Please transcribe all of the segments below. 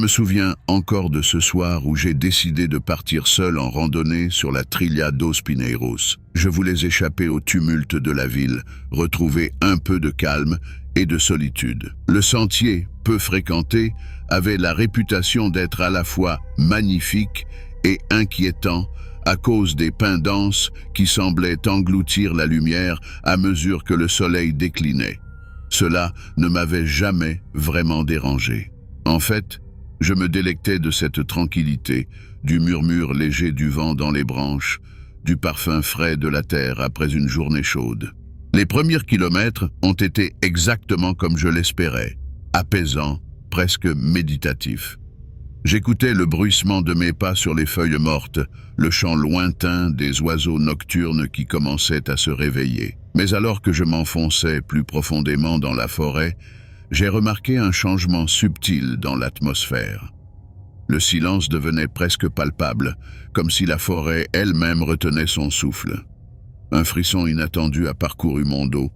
me souviens encore de ce soir où j'ai décidé de partir seul en randonnée sur la Trilha dos Pinheiros. Je voulais échapper au tumulte de la ville, retrouver un peu de calme et de solitude. Le sentier, peu fréquenté, avait la réputation d'être à la fois magnifique et inquiétant à cause des pins denses qui semblaient engloutir la lumière à mesure que le soleil déclinait. Cela ne m'avait jamais vraiment dérangé. En fait, je me délectais de cette tranquillité, du murmure léger du vent dans les branches, du parfum frais de la terre après une journée chaude. Les premiers kilomètres ont été exactement comme je l'espérais, apaisants, presque méditatifs. J'écoutais le bruissement de mes pas sur les feuilles mortes, le chant lointain des oiseaux nocturnes qui commençaient à se réveiller. Mais alors que je m'enfonçais plus profondément dans la forêt, j'ai remarqué un changement subtil dans l'atmosphère. Le silence devenait presque palpable, comme si la forêt elle-même retenait son souffle. Un frisson inattendu a parcouru mon dos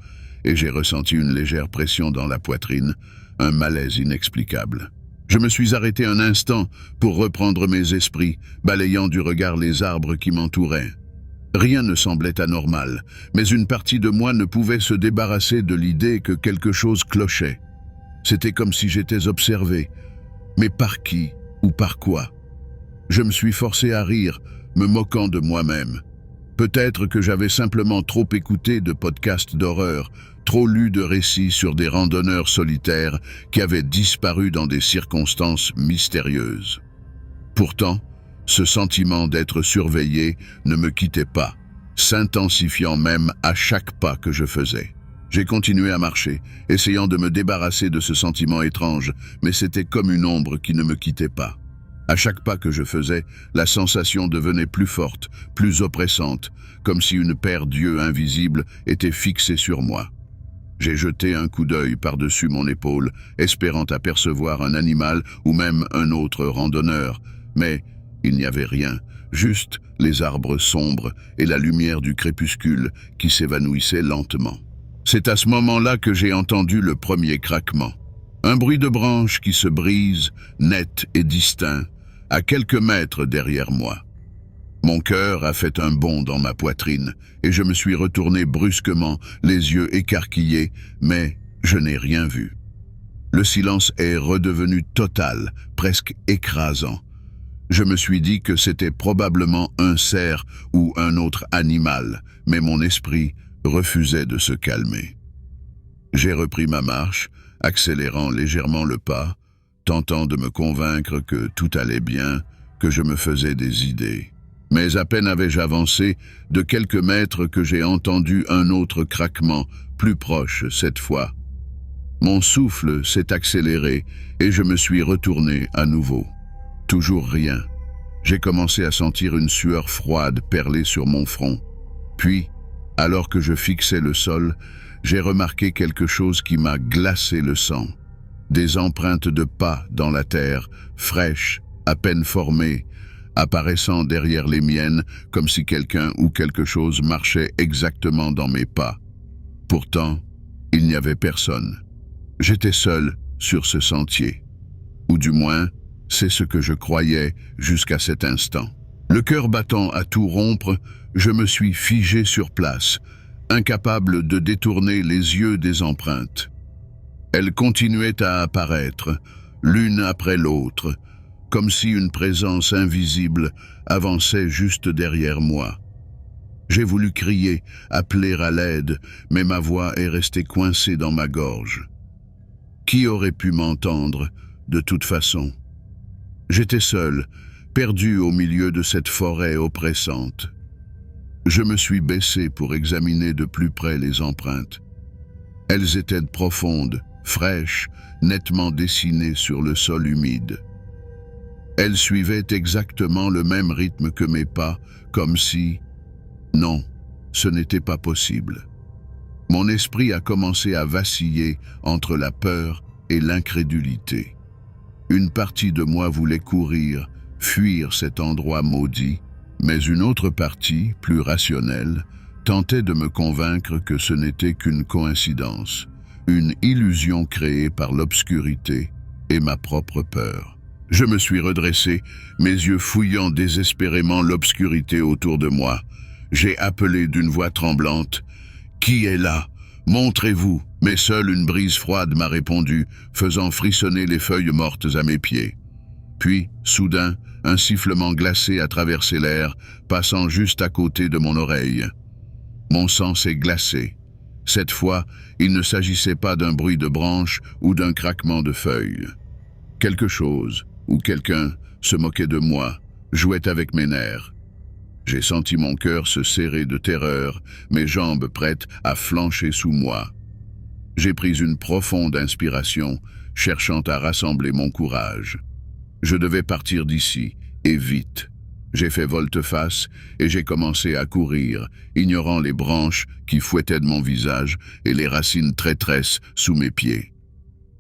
et j'ai ressenti une légère pression dans la poitrine, un malaise inexplicable. Je me suis arrêté un instant pour reprendre mes esprits, balayant du regard les arbres qui m'entouraient. Rien ne semblait anormal, mais une partie de moi ne pouvait se débarrasser de l'idée que quelque chose clochait. C'était comme si j'étais observé. Mais par qui ou par quoi? Je me suis forcé à rire, me moquant de moi-même. Peut-être que j'avais simplement trop écouté de podcasts d'horreur, trop lu de récits sur des randonneurs solitaires qui avaient disparu dans des circonstances mystérieuses. Pourtant, ce sentiment d'être surveillé ne me quittait pas, s'intensifiant même à chaque pas que je faisais. J'ai continué à marcher, essayant de me débarrasser de ce sentiment étrange, mais c'était comme une ombre qui ne me quittait pas. À chaque pas que je faisais, la sensation devenait plus forte, plus oppressante, comme si une paire d'yeux invisibles était fixée sur moi. J'ai jeté un coup d'œil par-dessus mon épaule, espérant apercevoir un animal ou même un autre randonneur, mais il n'y avait rien, juste les arbres sombres et la lumière du crépuscule qui s'évanouissait lentement. C'est à ce moment-là que j'ai entendu le premier craquement. Un bruit de branches qui se brise, net et distinct, à quelques mètres derrière moi. Mon cœur a fait un bond dans ma poitrine et je me suis retourné brusquement, les yeux écarquillés, mais je n'ai rien vu. Le silence est redevenu total, presque écrasant. Je me suis dit que c'était probablement un cerf ou un autre animal, mais mon esprit refusait de se calmer. J'ai repris ma marche, accélérant légèrement le pas, tentant de me convaincre que tout allait bien, que je me faisais des idées. Mais à peine avais-je avancé de quelques mètres que j'ai entendu un autre craquement, plus proche cette fois. Mon souffle s'est accéléré et je me suis retourné à nouveau. Toujours rien. J'ai commencé à sentir une sueur froide perler sur mon front. Puis, alors que je fixais le sol, j'ai remarqué quelque chose qui m'a glacé le sang. Des empreintes de pas dans la terre, fraîches, à peine formées, apparaissant derrière les miennes comme si quelqu'un ou quelque chose marchait exactement dans mes pas. Pourtant, il n'y avait personne. J'étais seul sur ce sentier. Ou du moins, c'est ce que je croyais jusqu'à cet instant. Le cœur battant à tout rompre, je me suis figé sur place, incapable de détourner les yeux des empreintes. Elles continuaient à apparaître, l'une après l'autre, comme si une présence invisible avançait juste derrière moi. J'ai voulu crier, appeler à l'aide, mais ma voix est restée coincée dans ma gorge. Qui aurait pu m'entendre, de toute façon? J'étais seul, perdu au milieu de cette forêt oppressante. Je me suis baissé pour examiner de plus près les empreintes. Elles étaient profondes, fraîches, nettement dessinées sur le sol humide. Elles suivaient exactement le même rythme que mes pas, comme si... Non, ce n'était pas possible. Mon esprit a commencé à vaciller entre la peur et l'incrédulité. Une partie de moi voulait courir, fuir cet endroit maudit, mais une autre partie, plus rationnelle, tentait de me convaincre que ce n'était qu'une coïncidence, une illusion créée par l'obscurité et ma propre peur. Je me suis redressé, mes yeux fouillant désespérément l'obscurité autour de moi. J'ai appelé d'une voix tremblante. « Qui est là? Montrez-vous » Mais seule une brise froide m'a répondu, faisant frissonner les feuilles mortes à mes pieds. Puis, soudain, un sifflement glacé a traversé l'air, passant juste à côté de mon oreille. Mon sang s'est glacé. Cette fois, il ne s'agissait pas d'un bruit de branches ou d'un craquement de feuilles. Quelque chose, ou quelqu'un, se moquait de moi, jouait avec mes nerfs. J'ai senti mon cœur se serrer de terreur, mes jambes prêtes à flancher sous moi. J'ai pris une profonde inspiration, cherchant à rassembler mon courage. Je devais partir d'ici, et vite. J'ai fait volte-face et j'ai commencé à courir, ignorant les branches qui fouettaient de mon visage et les racines traîtresses sous mes pieds.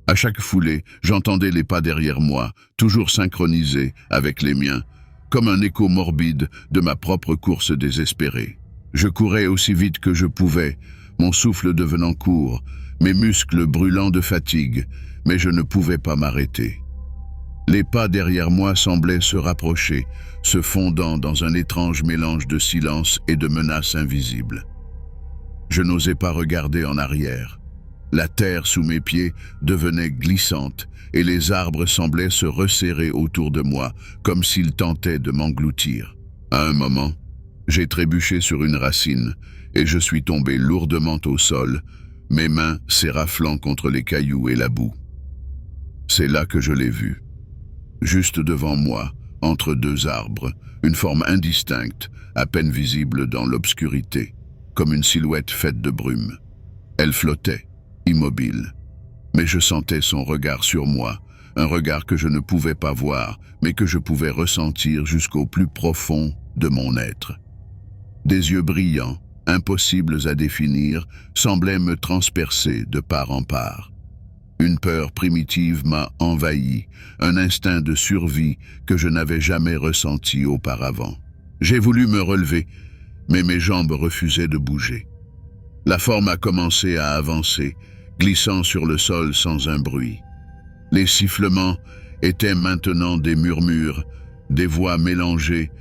À chaque foulée, j'entendais les pas derrière moi, toujours synchronisés avec les miens, comme un écho morbide de ma propre course désespérée. Je courais aussi vite que je pouvais, mon souffle devenant court, mes muscles brûlant de fatigue, mais je ne pouvais pas m'arrêter. Les pas derrière moi semblaient se rapprocher, se fondant dans un étrange mélange de silence et de menaces invisibles. Je n'osais pas regarder en arrière. La terre sous mes pieds devenait glissante et les arbres semblaient se resserrer autour de moi, comme s'ils tentaient de m'engloutir. À un moment, j'ai trébuché sur une racine et je suis tombé lourdement au sol, mes mains s'éraflant contre les cailloux et la boue. C'est là que je l'ai vu. Juste devant moi, entre deux arbres, une forme indistincte, à peine visible dans l'obscurité, comme une silhouette faite de brume. Elle flottait, immobile. Mais je sentais son regard sur moi, un regard que je ne pouvais pas voir, mais que je pouvais ressentir jusqu'au plus profond de mon être. Des yeux brillants, impossibles à définir, semblaient me transpercer de part en part. Une peur primitive m'a envahi, un instinct de survie que je n'avais jamais ressenti auparavant. J'ai voulu me relever, mais mes jambes refusaient de bouger. La forme a commencé à avancer, glissant sur le sol sans un bruit. Les sifflements étaient maintenant des murmures, des voix mélangées,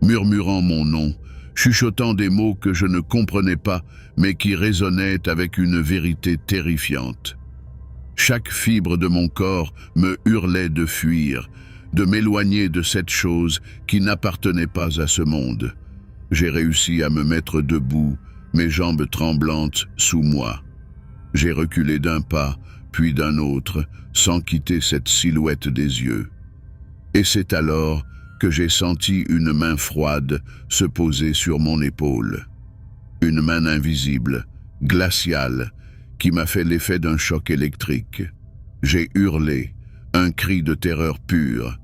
murmurant mon nom, chuchotant des mots que je ne comprenais pas, mais qui résonnaient avec une vérité terrifiante. Chaque fibre de mon corps me hurlait de fuir, de m'éloigner de cette chose qui n'appartenait pas à ce monde. J'ai réussi à me mettre debout, mes jambes tremblantes sous moi. J'ai reculé d'un pas, puis d'un autre, sans quitter cette silhouette des yeux. Et c'est alors que j'ai senti une main froide se poser sur mon épaule. Une main invisible, glaciale, qui m'a fait l'effet d'un choc électrique. J'ai hurlé, un cri de terreur pure,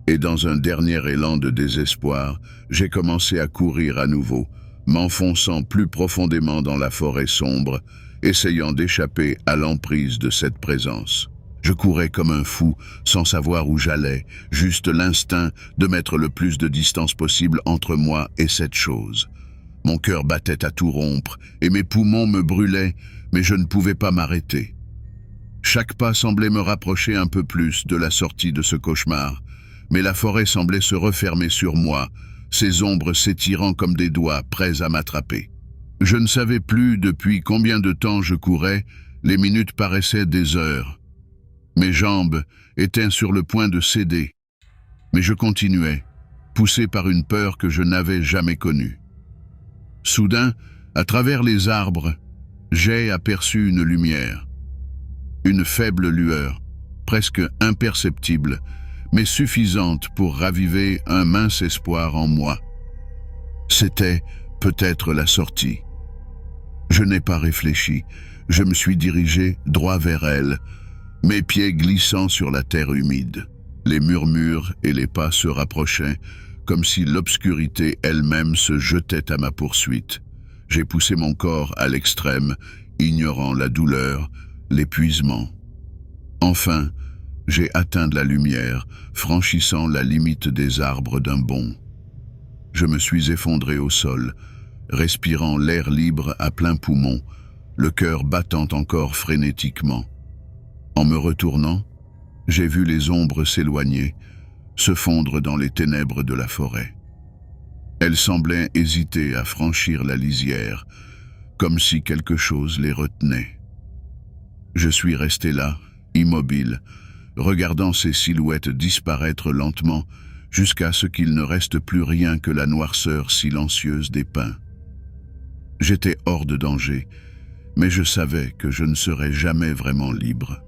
et dans un dernier élan de désespoir, j'ai commencé à courir à nouveau, m'enfonçant plus profondément dans la forêt sombre, essayant d'échapper à l'emprise de cette présence. Je courais comme un fou, sans savoir où j'allais, juste l'instinct de mettre le plus de distance possible entre moi et cette chose. Mon cœur battait à tout rompre, et mes poumons me brûlaient, mais je ne pouvais pas m'arrêter. Chaque pas semblait me rapprocher un peu plus de la sortie de ce cauchemar, mais la forêt semblait se refermer sur moi, ses ombres s'étirant comme des doigts prêts à m'attraper. Je ne savais plus depuis combien de temps je courais, les minutes paraissaient des heures. Mes jambes étaient sur le point de céder, mais je continuais, poussé par une peur que je n'avais jamais connue. Soudain, à travers les arbres, j'ai aperçu une lumière. Une faible lueur, presque imperceptible, mais suffisante pour raviver un mince espoir en moi. C'était peut-être la sortie. Je n'ai pas réfléchi, je me suis dirigé droit vers elle, mes pieds glissant sur la terre humide. Les murmures et les pas se rapprochaient, comme si l'obscurité elle-même se jetait à ma poursuite. J'ai poussé mon corps à l'extrême, ignorant la douleur, l'épuisement. Enfin, j'ai atteint la lumière, franchissant la limite des arbres d'un bond. Je me suis effondré au sol, respirant l'air libre à plein poumon, le cœur battant encore frénétiquement. En me retournant, j'ai vu les ombres s'éloigner, se fondre dans les ténèbres de la forêt. Elles semblaient hésiter à franchir la lisière, comme si quelque chose les retenait. Je suis resté là, immobile, regardant ces silhouettes disparaître lentement jusqu'à ce qu'il ne reste plus rien que la noirceur silencieuse des pins. J'étais hors de danger, mais je savais que je ne serais jamais vraiment libre.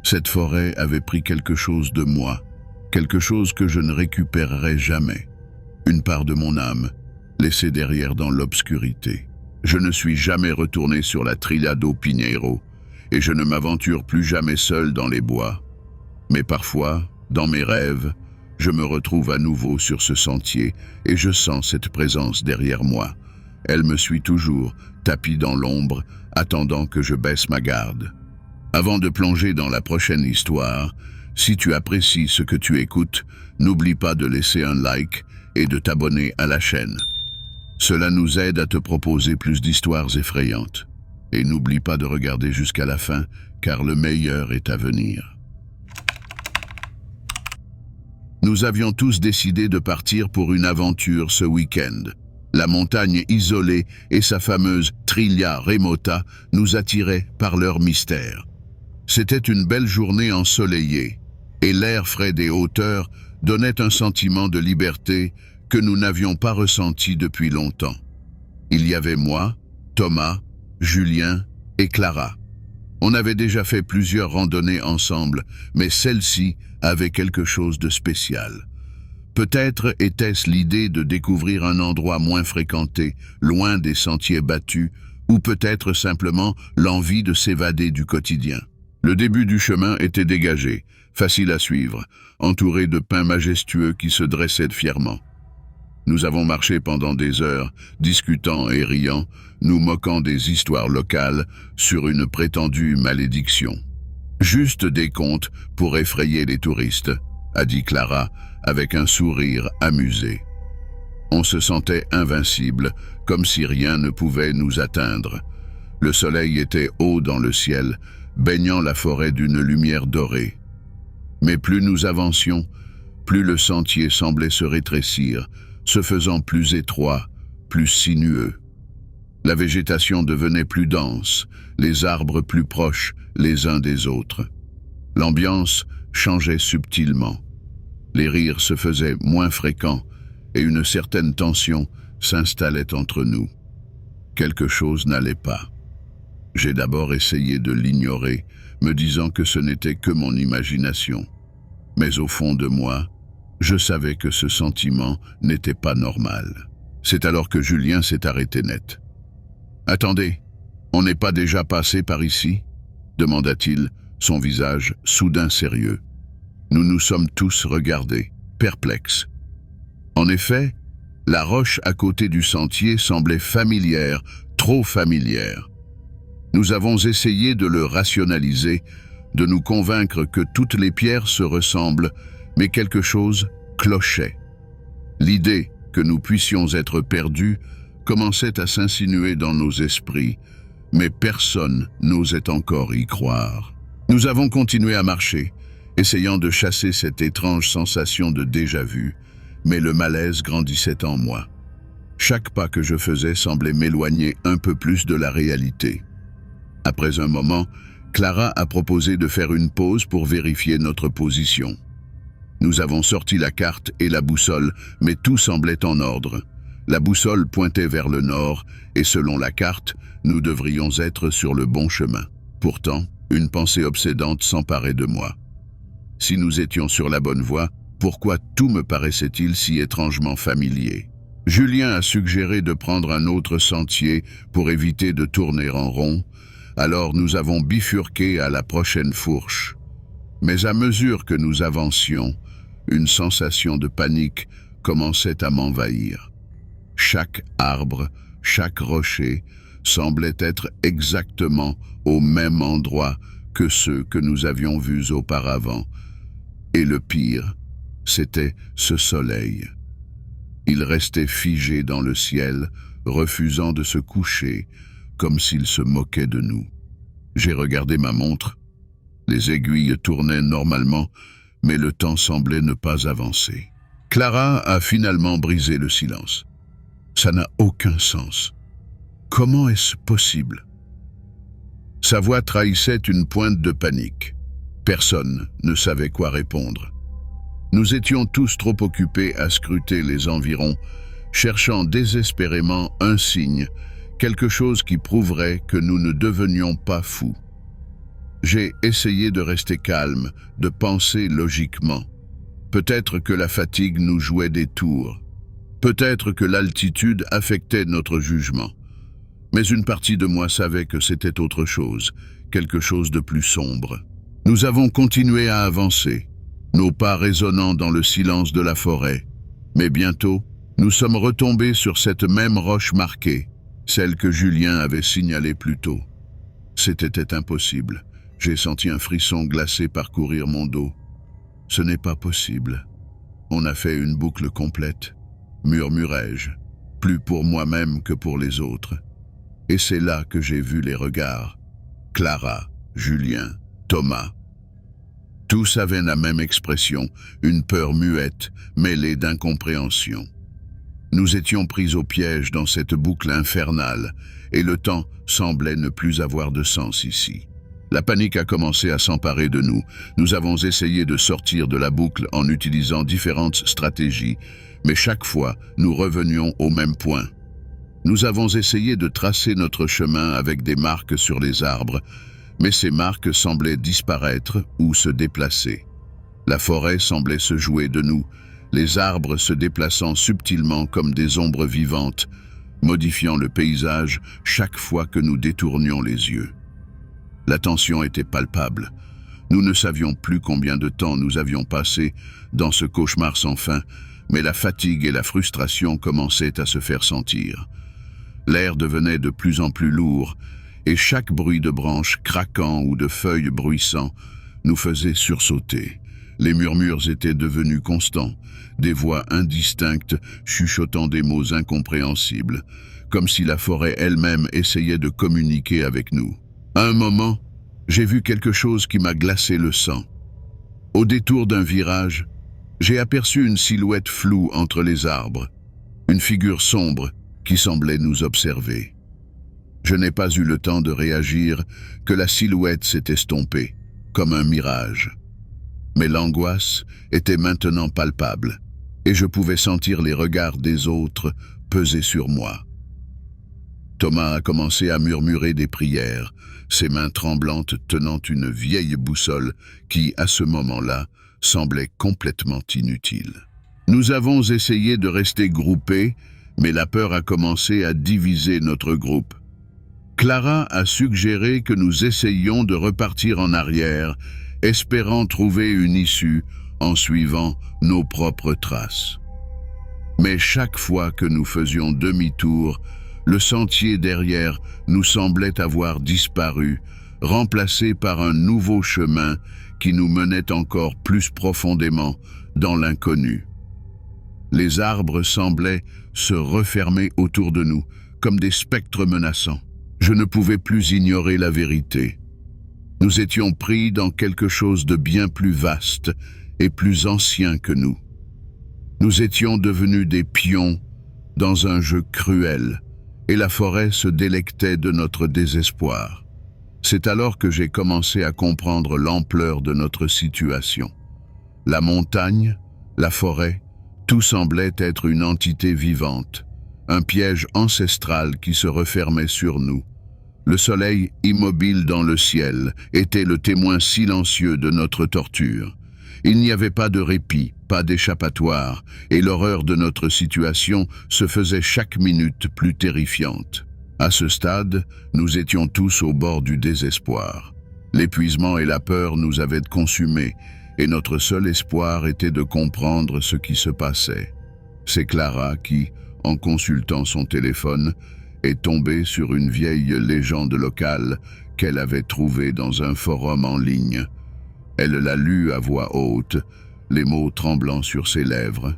Cette forêt avait pris quelque chose de moi, quelque chose que je ne récupérerai jamais. Une part de mon âme, laissée derrière dans l'obscurité. Je ne suis jamais retourné sur la Trilha do Pinheiro, et je ne m'aventure plus jamais seul dans les bois. Mais parfois, dans mes rêves, je me retrouve à nouveau sur ce sentier et je sens cette présence derrière moi. Elle me suit toujours, tapie dans l'ombre, attendant que je baisse ma garde. Avant de plonger dans la prochaine histoire, si tu apprécies ce que tu écoutes, n'oublie pas de laisser un like et de t'abonner à la chaîne. Cela nous aide à te proposer plus d'histoires effrayantes. Et n'oublie pas de regarder jusqu'à la fin, car le meilleur est à venir. Nous avions tous décidé de partir pour une aventure ce week-end. La montagne isolée et sa fameuse Trilha Remota nous attiraient par leur mystère. C'était une belle journée ensoleillée, et l'air frais des hauteurs donnait un sentiment de liberté que nous n'avions pas ressenti depuis longtemps. Il y avait moi, Thomas, Julien et Clara. On avait déjà fait plusieurs randonnées ensemble, mais celle-ci avait quelque chose de spécial. Peut-être était-ce l'idée de découvrir un endroit moins fréquenté, loin des sentiers battus, ou peut-être simplement l'envie de s'évader du quotidien. Le début du chemin était dégagé, facile à suivre, entouré de pins majestueux qui se dressaient fièrement. Nous avons marché pendant des heures, discutant et riant, nous moquant des histoires locales sur une prétendue malédiction. Juste des contes pour effrayer les touristes, a dit Clara avec un sourire amusé. On se sentait invincible, comme si rien ne pouvait nous atteindre. Le soleil était haut dans le ciel, baignant la forêt d'une lumière dorée. Mais plus nous avancions, plus le sentier semblait se rétrécir, se faisant plus étroit, plus sinueux. La végétation devenait plus dense, les arbres plus proches les uns des autres. L'ambiance changeait subtilement. Les rires se faisaient moins fréquents et une certaine tension s'installait entre nous. Quelque chose n'allait pas. J'ai d'abord essayé de l'ignorer, me disant que ce n'était que mon imagination. Mais au fond de moi, je savais que ce sentiment n'était pas normal. C'est alors que Julien s'est arrêté net. « Attendez, on n'est pas déjà passé par ici ?» demanda-t-il, son visage soudain sérieux. Nous nous sommes tous regardés, perplexes. En effet, la roche à côté du sentier semblait familière, trop familière. Nous avons essayé de le rationaliser, de nous convaincre que toutes les pierres se ressemblent, mais quelque chose clochait. L'idée que nous puissions être perdus commençait à s'insinuer dans nos esprits, mais personne n'osait encore y croire. Nous avons continué à marcher, essayant de chasser cette étrange sensation de déjà-vu, mais le malaise grandissait en moi. Chaque pas que je faisais semblait m'éloigner un peu plus de la réalité. Après un moment, Clara a proposé de faire une pause pour vérifier notre position. Nous avons sorti la carte et la boussole, mais tout semblait en ordre. La boussole pointait vers le nord, et selon la carte, nous devrions être sur le bon chemin. Pourtant, une pensée obsédante s'emparait de moi. Si nous étions sur la bonne voie, pourquoi tout me paraissait-il si étrangement familier? Julien a suggéré de prendre un autre sentier pour éviter de tourner en rond, alors nous avons bifurqué à la prochaine fourche. Mais à mesure que nous avancions, une sensation de panique commençait à m'envahir. Chaque arbre, chaque rocher semblait être exactement au même endroit que ceux que nous avions vus auparavant. Et le pire, c'était ce soleil. Il restait figé dans le ciel, refusant de se coucher, comme s'il se moquait de nous. J'ai regardé ma montre. Les aiguilles tournaient normalement, mais le temps semblait ne pas avancer. Clara a finalement brisé le silence. Ça n'a aucun sens. Comment est-ce possible? Sa voix trahissait une pointe de panique. Personne ne savait quoi répondre. Nous étions tous trop occupés à scruter les environs, cherchant désespérément un signe, quelque chose qui prouverait que nous ne devenions pas fous. J'ai essayé de rester calme, de penser logiquement. Peut-être que la fatigue nous jouait des tours. Peut-être que l'altitude affectait notre jugement. Mais une partie de moi savait que c'était autre chose, quelque chose de plus sombre. Nous avons continué à avancer, nos pas résonnant dans le silence de la forêt. Mais bientôt, nous sommes retombés sur cette même roche marquée, celle que Julien avait signalée plus tôt. C'était impossible. J'ai senti un frisson glacé parcourir mon dos. Ce n'est pas possible. On a fait une boucle complète, murmurai-je, plus pour moi-même que pour les autres. Et c'est là que j'ai vu les regards. Clara, Julien, Thomas. Tous avaient la même expression, une peur muette, mêlée d'incompréhension. Nous étions pris au piège dans cette boucle infernale, et le temps semblait ne plus avoir de sens ici. La panique a commencé à s'emparer de nous. Nous avons essayé de sortir de la boucle en utilisant différentes stratégies, mais chaque fois, nous revenions au même point. Nous avons essayé de tracer notre chemin avec des marques sur les arbres, mais ces marques semblaient disparaître ou se déplacer. La forêt semblait se jouer de nous, les arbres se déplaçant subtilement comme des ombres vivantes, modifiant le paysage chaque fois que nous détournions les yeux. La tension était palpable. Nous ne savions plus combien de temps nous avions passé dans ce cauchemar sans fin, mais la fatigue et la frustration commençaient à se faire sentir. L'air devenait de plus en plus lourd, et chaque bruit de branches craquant ou de feuilles bruissant nous faisait sursauter. Les murmures étaient devenus constants, des voix indistinctes chuchotant des mots incompréhensibles, comme si la forêt elle-même essayait de communiquer avec nous. À un moment, j'ai vu quelque chose qui m'a glacé le sang. Au détour d'un virage, j'ai aperçu une silhouette floue entre les arbres, une figure sombre qui semblait nous observer. Je n'ai pas eu le temps de réagir que la silhouette s'est estompée, comme un mirage. Mais l'angoisse était maintenant palpable, et je pouvais sentir les regards des autres peser sur moi. Thomas a commencé à murmurer des prières, ses mains tremblantes tenant une vieille boussole qui, à ce moment-là, semblait complètement inutile. Nous avons essayé de rester groupés, mais la peur a commencé à diviser notre groupe. Clara a suggéré que nous essayions de repartir en arrière, espérant trouver une issue en suivant nos propres traces. Mais chaque fois que nous faisions demi-tour, le sentier derrière nous semblait avoir disparu, remplacé par un nouveau chemin qui nous menait encore plus profondément dans l'inconnu. Les arbres semblaient se refermer autour de nous, comme des spectres menaçants. Je ne pouvais plus ignorer la vérité. Nous étions pris dans quelque chose de bien plus vaste et plus ancien que nous. Nous étions devenus des pions dans un jeu cruel, et la forêt se délectait de notre désespoir. C'est alors que j'ai commencé à comprendre l'ampleur de notre situation. La montagne, la forêt, tout semblait être une entité vivante, un piège ancestral qui se refermait sur nous. Le soleil, immobile dans le ciel, était le témoin silencieux de notre torture. Il n'y avait pas de répit, pas d'échappatoire, et l'horreur de notre situation se faisait chaque minute plus terrifiante. À ce stade, nous étions tous au bord du désespoir. L'épuisement et la peur nous avaient consumés, et notre seul espoir était de comprendre ce qui se passait. C'est Clara qui, en consultant son téléphone, est tombée sur une vieille légende locale qu'elle avait trouvée dans un forum en ligne. Elle l'a lue à voix haute, les mots tremblant sur ses lèvres.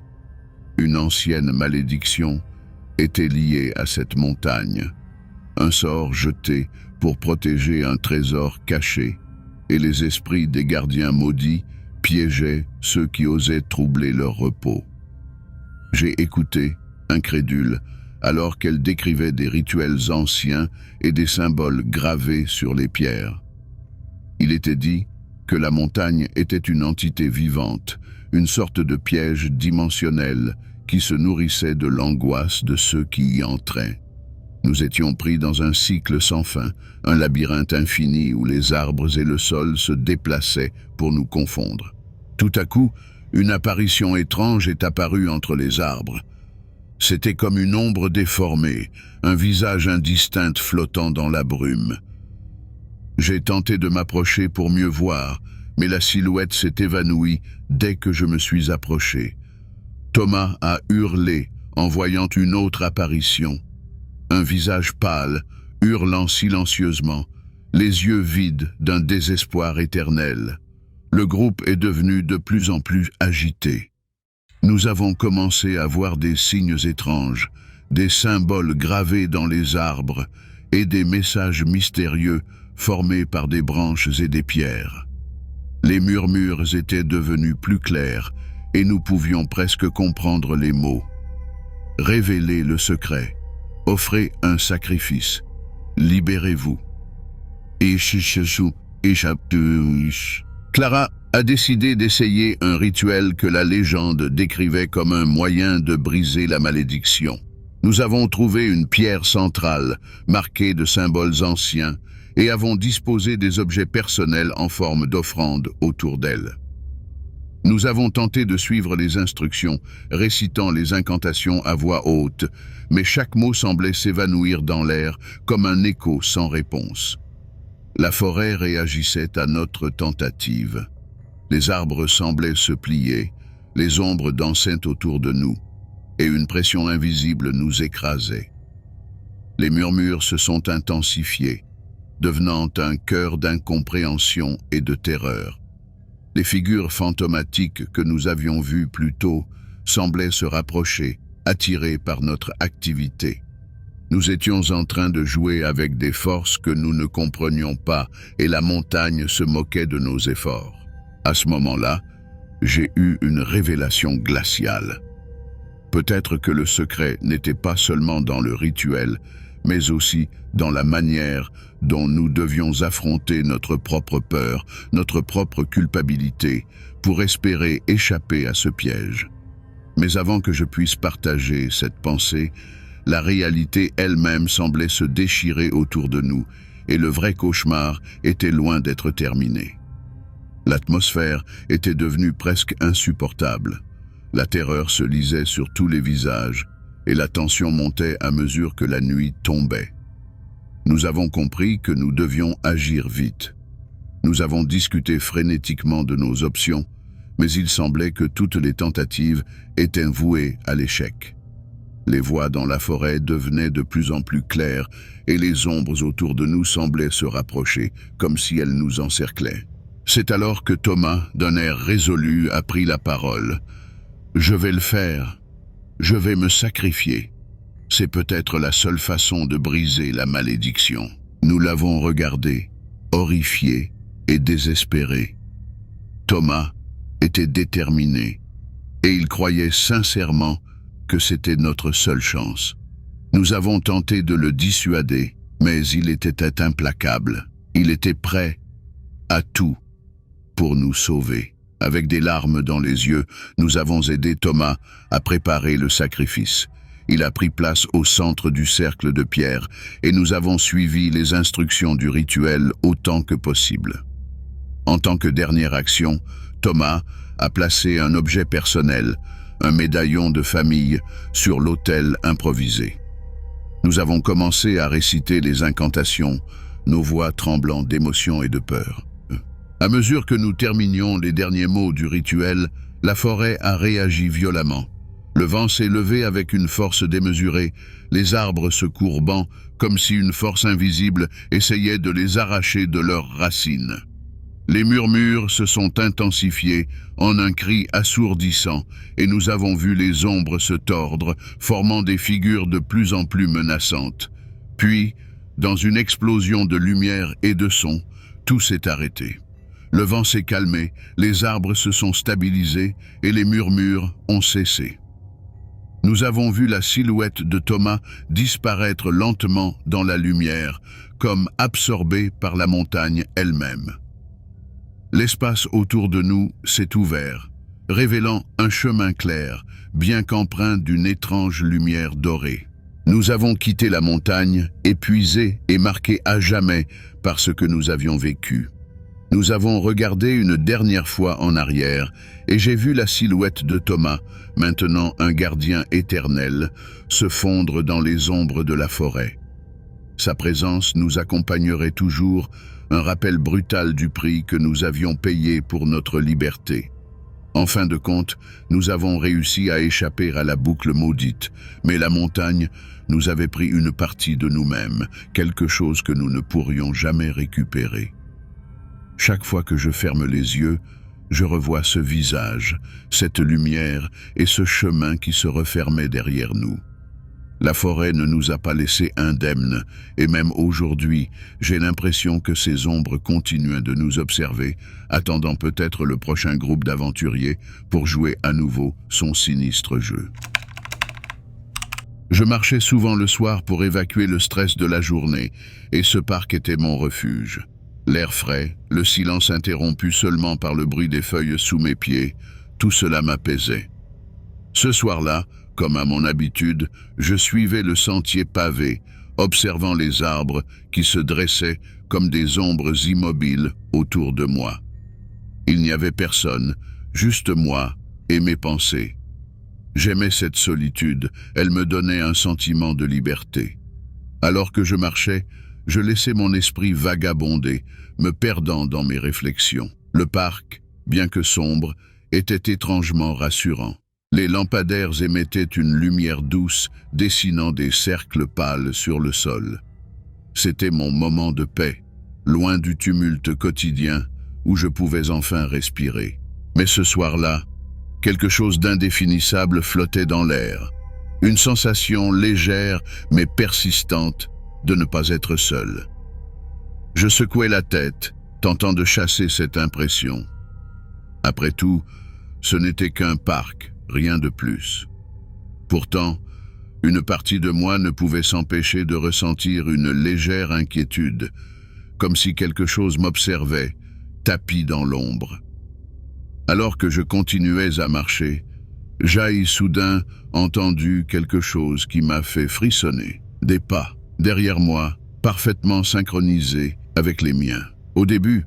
Une ancienne malédiction était liée à cette montagne. Un sort jeté pour protéger un trésor caché, et les esprits des gardiens maudits piégeait ceux qui osaient troubler leur repos. J'ai écouté, incrédule, alors qu'elle décrivait des rituels anciens et des symboles gravés sur les pierres. Il était dit que la montagne était une entité vivante, une sorte de piège dimensionnel qui se nourrissait de l'angoisse de ceux qui y entraient. Nous étions pris dans un cycle sans fin, un labyrinthe infini où les arbres et le sol se déplaçaient pour nous confondre. Tout à coup, une apparition étrange est apparue entre les arbres. C'était comme une ombre déformée, un visage indistinct flottant dans la brume. J'ai tenté de m'approcher pour mieux voir, mais la silhouette s'est évanouie dès que je me suis approché. Thomas a hurlé en voyant une autre apparition. Un visage pâle, hurlant silencieusement, les yeux vides d'un désespoir éternel. Le groupe est devenu de plus en plus agité. Nous avons commencé à voir des signes étranges, des symboles gravés dans les arbres et des messages mystérieux formés par des branches et des pierres. Les murmures étaient devenus plus clairs et nous pouvions presque comprendre les mots. Révélez le secret. Offrez un sacrifice. Libérez-vous. Clara a décidé d'essayer un rituel que la légende décrivait comme un moyen de briser la malédiction. Nous avons trouvé une pierre centrale, marquée de symboles anciens, et avons disposé des objets personnels en forme d'offrande autour d'elle. Nous avons tenté de suivre les instructions, récitant les incantations à voix haute, mais chaque mot semblait s'évanouir dans l'air comme un écho sans réponse. La forêt réagissait à notre tentative. Les arbres semblaient se plier, les ombres dansaient autour de nous, et une pression invisible nous écrasait. Les murmures se sont intensifiés, devenant un chœur d'incompréhension et de terreur. Les figures fantomatiques que nous avions vues plus tôt semblaient se rapprocher, attirées par notre activité. Nous étions en train de jouer avec des forces que nous ne comprenions pas et la montagne se moquait de nos efforts. À ce moment-là, j'ai eu une révélation glaciale. Peut-être que le secret n'était pas seulement dans le rituel, mais aussi dans la manière dont nous devions affronter notre propre peur, notre propre culpabilité, pour espérer échapper à ce piège. Mais avant que je puisse partager cette pensée, la réalité elle-même semblait se déchirer autour de nous, et le vrai cauchemar était loin d'être terminé. L'atmosphère était devenue presque insupportable. La terreur se lisait sur tous les visages, et la tension montait à mesure que la nuit tombait. Nous avons compris que nous devions agir vite. Nous avons discuté frénétiquement de nos options, mais il semblait que toutes les tentatives étaient vouées à l'échec. Les voix dans la forêt devenaient de plus en plus claires et les ombres autour de nous semblaient se rapprocher, comme si elles nous encerclaient. C'est alors que Thomas, d'un air résolu, a pris la parole. « Je vais le faire. Je vais me sacrifier. C'est peut-être la seule façon de briser la malédiction. » Nous l'avons regardé, horrifié et désespéré. Thomas était déterminé et il croyait sincèrement que c'était notre seule chance. Nous avons tenté de le dissuader, mais il était implacable. Il était prêt à tout pour nous sauver. Avec des larmes dans les yeux, nous avons aidé Thomas à préparer le sacrifice. Il a pris place au centre du cercle de pierre et nous avons suivi les instructions du rituel autant que possible. En tant que dernière action, Thomas a placé un objet personnel, un médaillon de famille, sur l'autel improvisé. Nous avons commencé à réciter les incantations, nos voix tremblant d'émotion et de peur. À mesure que nous terminions les derniers mots du rituel, la forêt a réagi violemment. Le vent s'est levé avec une force démesurée, les arbres se courbant comme si une force invisible essayait de les arracher de leurs racines. Les murmures se sont intensifiés en un cri assourdissant et nous avons vu les ombres se tordre, formant des figures de plus en plus menaçantes. Puis, dans une explosion de lumière et de son, tout s'est arrêté. Le vent s'est calmé, les arbres se sont stabilisés et les murmures ont cessé. Nous avons vu la silhouette de Thomas disparaître lentement dans la lumière, comme absorbée par la montagne elle-même. L'espace autour de nous s'est ouvert, révélant un chemin clair, bien qu'empreint d'une étrange lumière dorée. Nous avons quitté la montagne, épuisés et marqués à jamais par ce que nous avions vécu. Nous avons regardé une dernière fois en arrière et j'ai vu la silhouette de Thomas, maintenant un gardien éternel, se fondre dans les ombres de la forêt. Sa présence nous accompagnerait toujours, un rappel brutal du prix que nous avions payé pour notre liberté. En fin de compte, nous avons réussi à échapper à la boucle maudite, mais la montagne nous avait pris une partie de nous-mêmes, quelque chose que nous ne pourrions jamais récupérer. Chaque fois que je ferme les yeux, je revois ce visage, cette lumière et ce chemin qui se refermait derrière nous. La forêt ne nous a pas laissés indemnes, et même aujourd'hui, j'ai l'impression que ces ombres continuent de nous observer, attendant peut-être le prochain groupe d'aventuriers pour jouer à nouveau son sinistre jeu. Je marchais souvent le soir pour évacuer le stress de la journée, et ce parc était mon refuge. L'air frais, le silence interrompu seulement par le bruit des feuilles sous mes pieds, tout cela m'apaisait. Ce soir-là, comme à mon habitude, je suivais le sentier pavé, observant les arbres qui se dressaient comme des ombres immobiles autour de moi. Il n'y avait personne, juste moi et mes pensées. J'aimais cette solitude, elle me donnait un sentiment de liberté. Alors que je marchais, je laissais mon esprit vagabonder, me perdant dans mes réflexions. Le parc, bien que sombre, était étrangement rassurant. Les lampadaires émettaient une lumière douce, dessinant des cercles pâles sur le sol. C'était mon moment de paix, loin du tumulte quotidien, où je pouvais enfin respirer. Mais ce soir-là, quelque chose d'indéfinissable flottait dans l'air. Une sensation légère mais persistante de ne pas être seul. Je secouais la tête, tentant de chasser cette impression. Après tout, ce n'était qu'un parc, rien de plus. Pourtant, une partie de moi ne pouvait s'empêcher de ressentir une légère inquiétude, comme si quelque chose m'observait, tapi dans l'ombre. Alors que je continuais à marcher, j'ai soudain entendu quelque chose qui m'a fait frissonner. Des pas, derrière moi, parfaitement synchronisés avec les miens. Au début,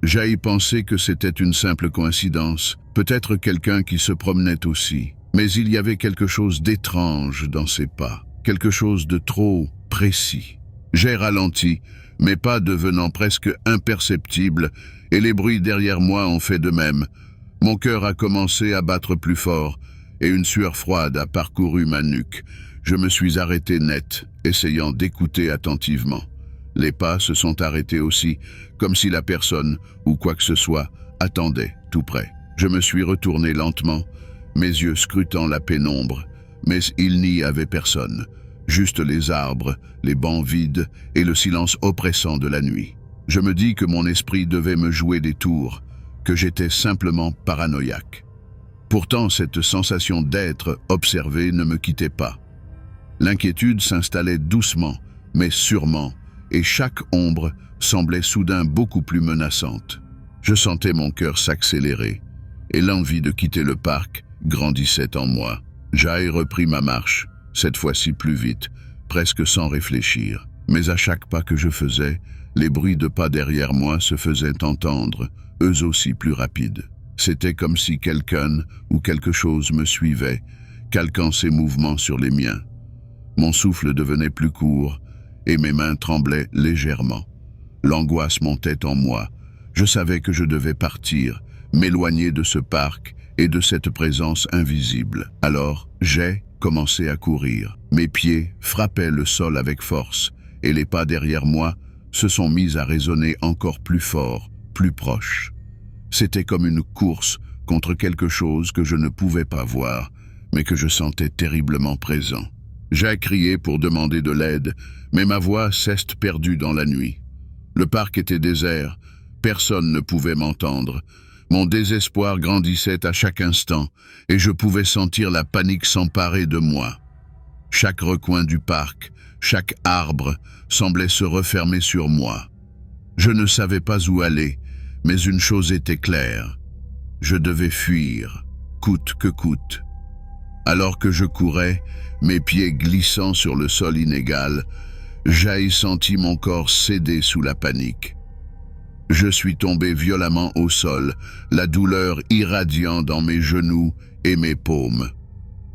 j'ai pensé que c'était une simple coïncidence, peut-être quelqu'un qui se promenait aussi. Mais il y avait quelque chose d'étrange dans ces pas, quelque chose de trop précis. J'ai ralenti, mes pas devenant presque imperceptibles, et les bruits derrière moi ont fait de même. Mon cœur a commencé à battre plus fort, et une sueur froide a parcouru ma nuque. Je me suis arrêté net, essayant d'écouter attentivement. Les pas se sont arrêtés aussi, comme si la personne, ou quoi que ce soit, attendait tout près. Je me suis retourné lentement, mes yeux scrutant la pénombre, mais il n'y avait personne, juste les arbres, les bancs vides et le silence oppressant de la nuit. Je me dis que mon esprit devait me jouer des tours, que j'étais simplement paranoïaque. Pourtant, cette sensation d'être observé ne me quittait pas. L'inquiétude s'installait doucement, mais sûrement, et chaque ombre semblait soudain beaucoup plus menaçante. Je sentais mon cœur s'accélérer, et l'envie de quitter le parc grandissait en moi. J'ai repris ma marche, cette fois-ci plus vite, presque sans réfléchir. Mais à chaque pas que je faisais, les bruits de pas derrière moi se faisaient entendre, eux aussi plus rapides. C'était comme si quelqu'un ou quelque chose me suivait, calquant ses mouvements sur les miens. Mon souffle devenait plus court, et mes mains tremblaient légèrement. L'angoisse montait en moi. Je savais que je devais partir, m'éloigner de ce parc et de cette présence invisible. Alors, j'ai commencé à courir. Mes pieds frappaient le sol avec force, et les pas derrière moi se sont mis à résonner encore plus fort, plus proche. C'était comme une course contre quelque chose que je ne pouvais pas voir, mais que je sentais terriblement présent. J'ai crié pour demander de l'aide, mais ma voix s'est perdue dans la nuit. Le parc était désert, Personne ne pouvait m'entendre. Mon désespoir grandissait à chaque instant, et je pouvais sentir la panique s'emparer de moi. Chaque recoin du parc, chaque arbre semblait se refermer sur moi. Je ne savais pas où aller, mais une chose était claire. Je devais fuir, coûte que coûte. Alors que je courais, mes pieds glissant sur le sol inégal, j'ai senti mon corps céder sous la panique. Je suis tombé violemment au sol, la douleur irradiant dans mes genoux et mes paumes.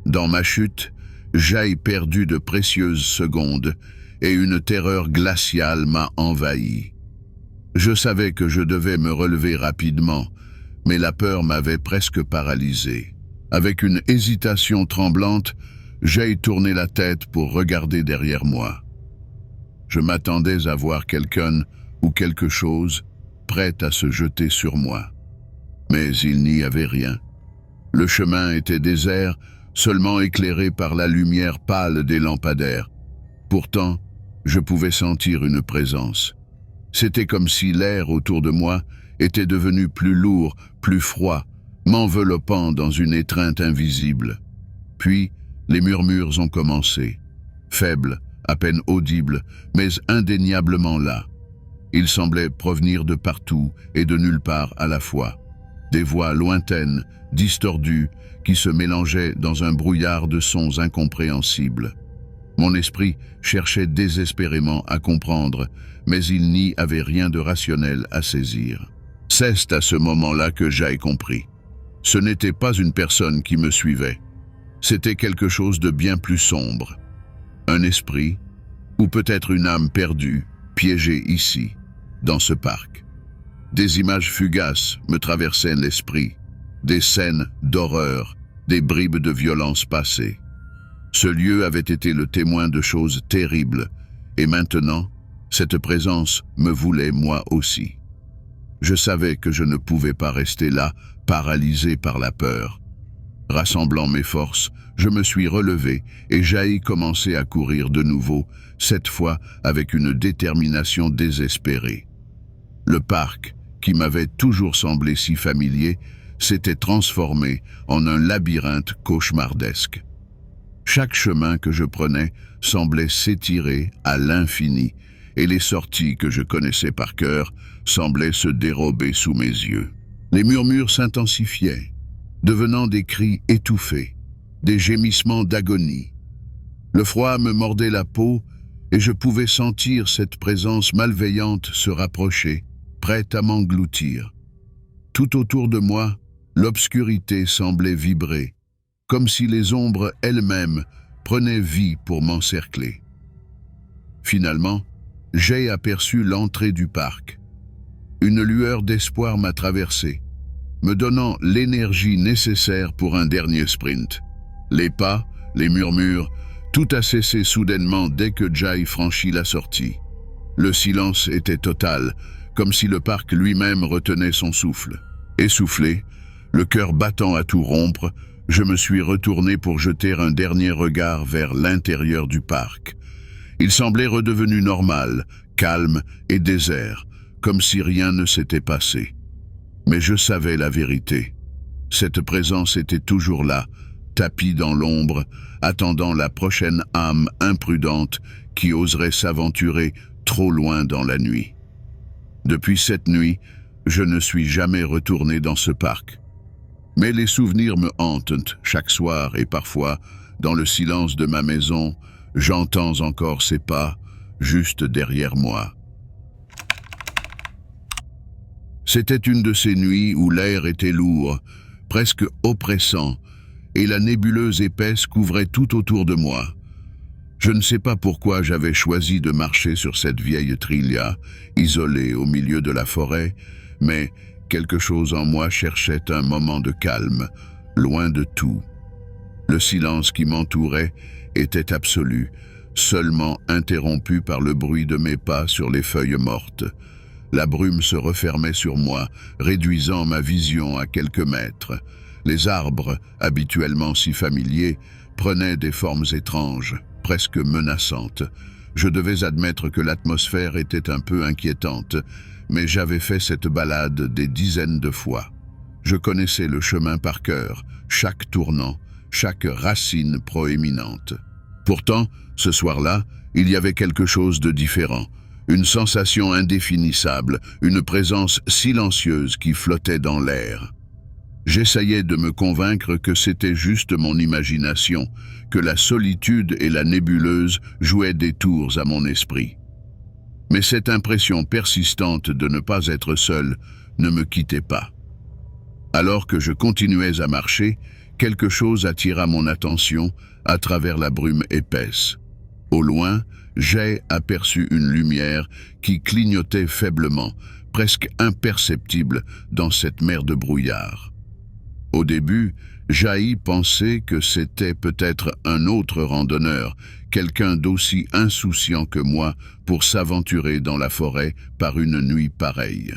Dans ma chute, j'ai perdu de précieuses secondes et une terreur glaciale m'a envahi. Je savais que je devais me relever rapidement, mais la peur m'avait presque paralysé. Avec une hésitation tremblante, j'ai tourné la tête pour regarder derrière moi. Je m'attendais à voir quelqu'un ou quelque chose prêt à se jeter sur moi. Mais il n'y avait rien. Le chemin était désert, seulement éclairé par la lumière pâle des lampadaires. Pourtant, je pouvais sentir une présence. C'était comme si l'air autour de moi était devenu plus lourd, plus froid, m'enveloppant dans une étreinte invisible. Puis, les murmures ont commencé, faibles, à peine audibles, mais indéniablement là. Ils semblaient provenir de partout et de nulle part à la fois. Des voix lointaines, distordues, qui se mélangeaient dans un brouillard de sons incompréhensibles. Mon esprit cherchait désespérément à comprendre, mais il n'y avait rien de rationnel à saisir. C'est à ce moment-là que j'ai compris. Ce n'était pas une personne qui me suivait. C'était quelque chose de bien plus sombre. Un esprit, ou peut-être une âme perdue, piégée ici, dans ce parc. Des images fugaces me traversaient l'esprit, des scènes d'horreur, des bribes de violence passées. Ce lieu avait été le témoin de choses terribles, et maintenant, cette présence me voulait moi aussi. Je savais que je ne pouvais pas rester là, paralysé par la peur. Rassemblant mes forces, je me suis relevé et j'ai commencé à courir de nouveau, cette fois avec une détermination désespérée. Le parc, qui m'avait toujours semblé si familier, s'était transformé en un labyrinthe cauchemardesque. Chaque chemin que je prenais semblait s'étirer à l'infini, et les sorties que je connaissais par cœur semblaient se dérober sous mes yeux. Les murmures s'intensifiaient, devenant des cris étouffés, des gémissements d'agonie. Le froid me mordait la peau et je pouvais sentir cette présence malveillante se rapprocher, prête à m'engloutir. Tout autour de moi, l'obscurité semblait vibrer, comme si les ombres elles-mêmes prenaient vie pour m'encercler. Finalement, j'ai aperçu l'entrée du parc. Une lueur d'espoir m'a traversé, me donnant l'énergie nécessaire pour un dernier sprint. Les pas, les murmures, tout a cessé soudainement dès que Jai franchit la sortie. Le silence était total, comme si le parc lui-même retenait son souffle. Essoufflé, le cœur battant à tout rompre, je me suis retourné pour jeter un dernier regard vers l'intérieur du parc. Il semblait redevenu normal, calme et désert, comme si rien ne s'était passé. Mais je savais la vérité. Cette présence était toujours là, tapie dans l'ombre, attendant la prochaine âme imprudente qui oserait s'aventurer trop loin dans la nuit. Depuis cette nuit, je ne suis jamais retourné dans ce parc. Mais les souvenirs me hantent chaque soir et parfois, dans le silence de ma maison, j'entends encore ses pas, juste derrière moi. C'était une de ces nuits où l'air était lourd, presque oppressant, et la nébuleuse épaisse couvrait tout autour de moi. Je ne sais pas pourquoi j'avais choisi de marcher sur cette vieille trillia, isolée au milieu de la forêt, mais quelque chose en moi cherchait un moment de calme, loin de tout. Le silence qui m'entourait était absolu, seulement interrompu par le bruit de mes pas sur les feuilles mortes. La brume se refermait sur moi, réduisant ma vision à quelques mètres. Les arbres, habituellement si familiers, prenaient des formes étranges, presque menaçantes. Je devais admettre que l'atmosphère était un peu inquiétante, mais j'avais fait cette balade des dizaines de fois. Je connaissais le chemin par cœur, chaque tournant, chaque racine proéminente. Pourtant, ce soir-là, il y avait quelque chose de différent, une sensation indéfinissable, une présence silencieuse qui flottait dans l'air. J'essayais de me convaincre que c'était juste mon imagination, que la solitude et la nébuleuse jouaient des tours à mon esprit. Mais cette impression persistante de ne pas être seul ne me quittait pas. Alors que je continuais à marcher, quelque chose attira mon attention à travers la brume épaisse. Au loin, j'ai aperçu une lumière qui clignotait faiblement, presque imperceptible dans cette mer de brouillard. Au début, j'ai pensé que c'était peut-être un autre randonneur, quelqu'un d'aussi insouciant que moi pour s'aventurer dans la forêt par une nuit pareille.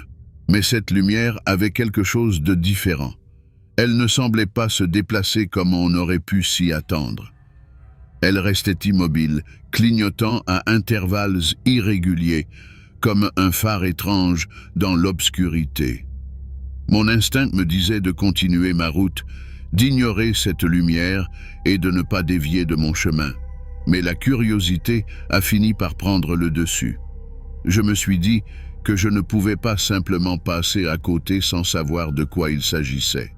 Mais cette lumière avait quelque chose de différent. Elle ne semblait pas se déplacer comme on aurait pu s'y attendre. Elle restait immobile, clignotant à intervalles irréguliers, comme un phare étrange dans l'obscurité. Mon instinct me disait de continuer ma route, d'ignorer cette lumière et de ne pas dévier de mon chemin. Mais la curiosité a fini par prendre le dessus. Je me suis dit que je ne pouvais pas simplement passer à côté sans savoir de quoi il s'agissait.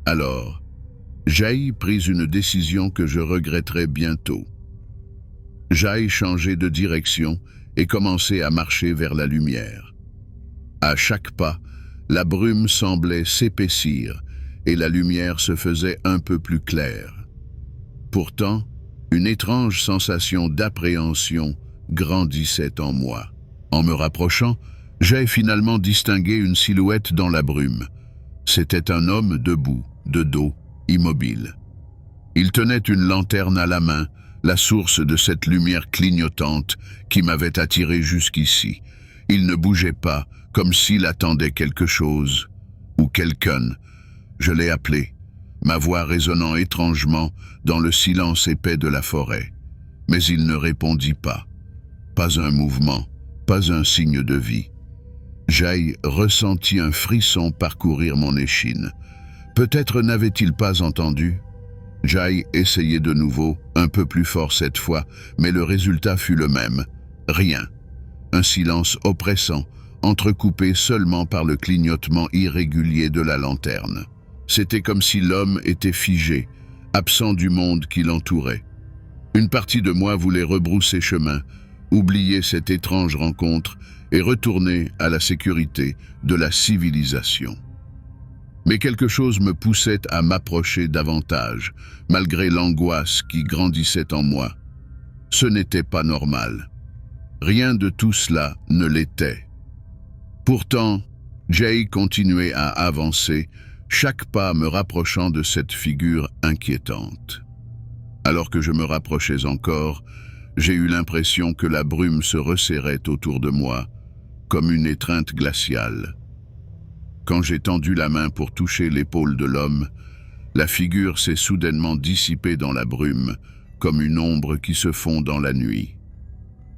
Alors, j'ai pris une décision que je regretterai bientôt. J'ai changé de direction et commencé à marcher vers la lumière. À chaque pas, la brume semblait s'épaissir et la lumière se faisait un peu plus claire. Pourtant, une étrange sensation d'appréhension grandissait en moi. En me rapprochant, j'ai finalement distingué une silhouette dans la brume. C'était un homme debout, de dos, immobile. Il tenait une lanterne à la main, la source de cette lumière clignotante qui m'avait attiré jusqu'ici. Il ne bougeait pas, comme s'il attendait quelque chose ou quelqu'un. Je l'ai appelé, ma voix résonnant étrangement dans le silence épais de la forêt. Mais il ne répondit pas. Pas un mouvement, pas un signe de vie. J'ai ressenti un frisson parcourir mon échine. Peut-être n'avait-il pas entendu? J'ai essayé de nouveau, un peu plus fort cette fois, mais le résultat fut le même. Rien. Un silence oppressant, entrecoupé seulement par le clignotement irrégulier de la lanterne. C'était comme si l'homme était figé, absent du monde qui l'entourait. Une partie de moi voulait rebrousser chemin, oublier cette étrange rencontre et retourner à la sécurité de la civilisation. Mais quelque chose me poussait à m'approcher davantage, malgré l'angoisse qui grandissait en moi. Ce n'était pas normal. Rien de tout cela ne l'était. Pourtant, Jay continuait à avancer, chaque pas me rapprochant de cette figure inquiétante. Alors que je me rapprochais encore, j'ai eu l'impression que la brume se resserrait autour de moi, comme une étreinte glaciale. Quand j'ai tendu la main pour toucher l'épaule de l'homme, la figure s'est soudainement dissipée dans la brume, comme une ombre qui se fond dans la nuit.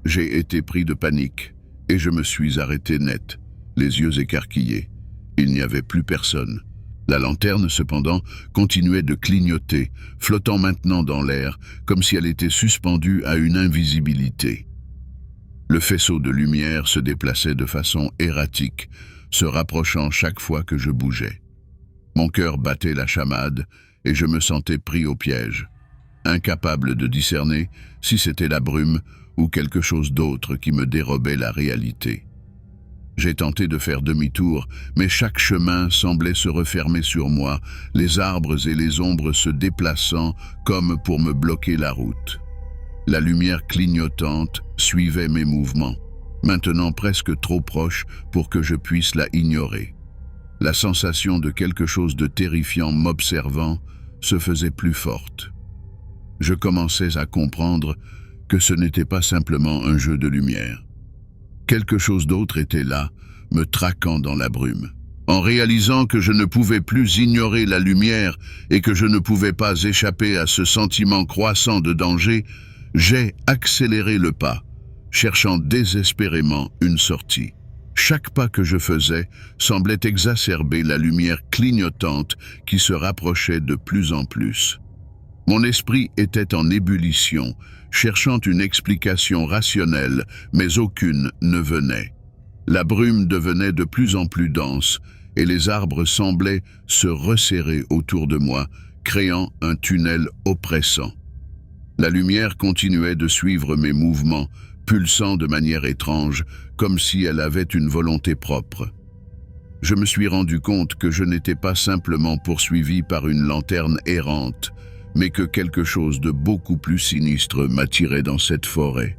J'ai été pris de panique et je me suis arrêté net, les yeux écarquillés. Il n'y avait plus personne. La lanterne, cependant, continuait de clignoter, flottant maintenant dans l'air, comme si elle était suspendue à une invisibilité. Le faisceau de lumière se déplaçait de façon erratique, se rapprochant chaque fois que je bougeais. Mon cœur battait la chamade et je me sentais pris au piège, incapable de discerner si c'était la brume ou quelque chose d'autre qui me dérobait la réalité. J'ai tenté de faire demi-tour, mais chaque chemin semblait se refermer sur moi, les arbres et les ombres se déplaçant comme pour me bloquer la route. La lumière clignotante suivait mes mouvements, maintenant presque trop proche pour que je puisse la ignorer. La sensation de quelque chose de terrifiant m'observant se faisait plus forte. Je commençais à comprendre que ce n'était pas simplement un jeu de lumière. Quelque chose d'autre était là, me traquant dans la brume. En réalisant que je ne pouvais plus ignorer la lumière et que je ne pouvais pas échapper à ce sentiment croissant de danger, j'ai accéléré le pas, cherchant désespérément une sortie. Chaque pas que je faisais semblait exacerber la lumière clignotante qui se rapprochait de plus en plus. Mon esprit était en ébullition, cherchant une explication rationnelle, mais aucune ne venait. La brume devenait de plus en plus dense, et les arbres semblaient se resserrer autour de moi, créant un tunnel oppressant. La lumière continuait de suivre mes mouvements, pulsant de manière étrange, comme si elle avait une volonté propre. Je me suis rendu compte que je n'étais pas simplement poursuivi par une lanterne errante, mais que quelque chose de beaucoup plus sinistre m'attirait dans cette forêt.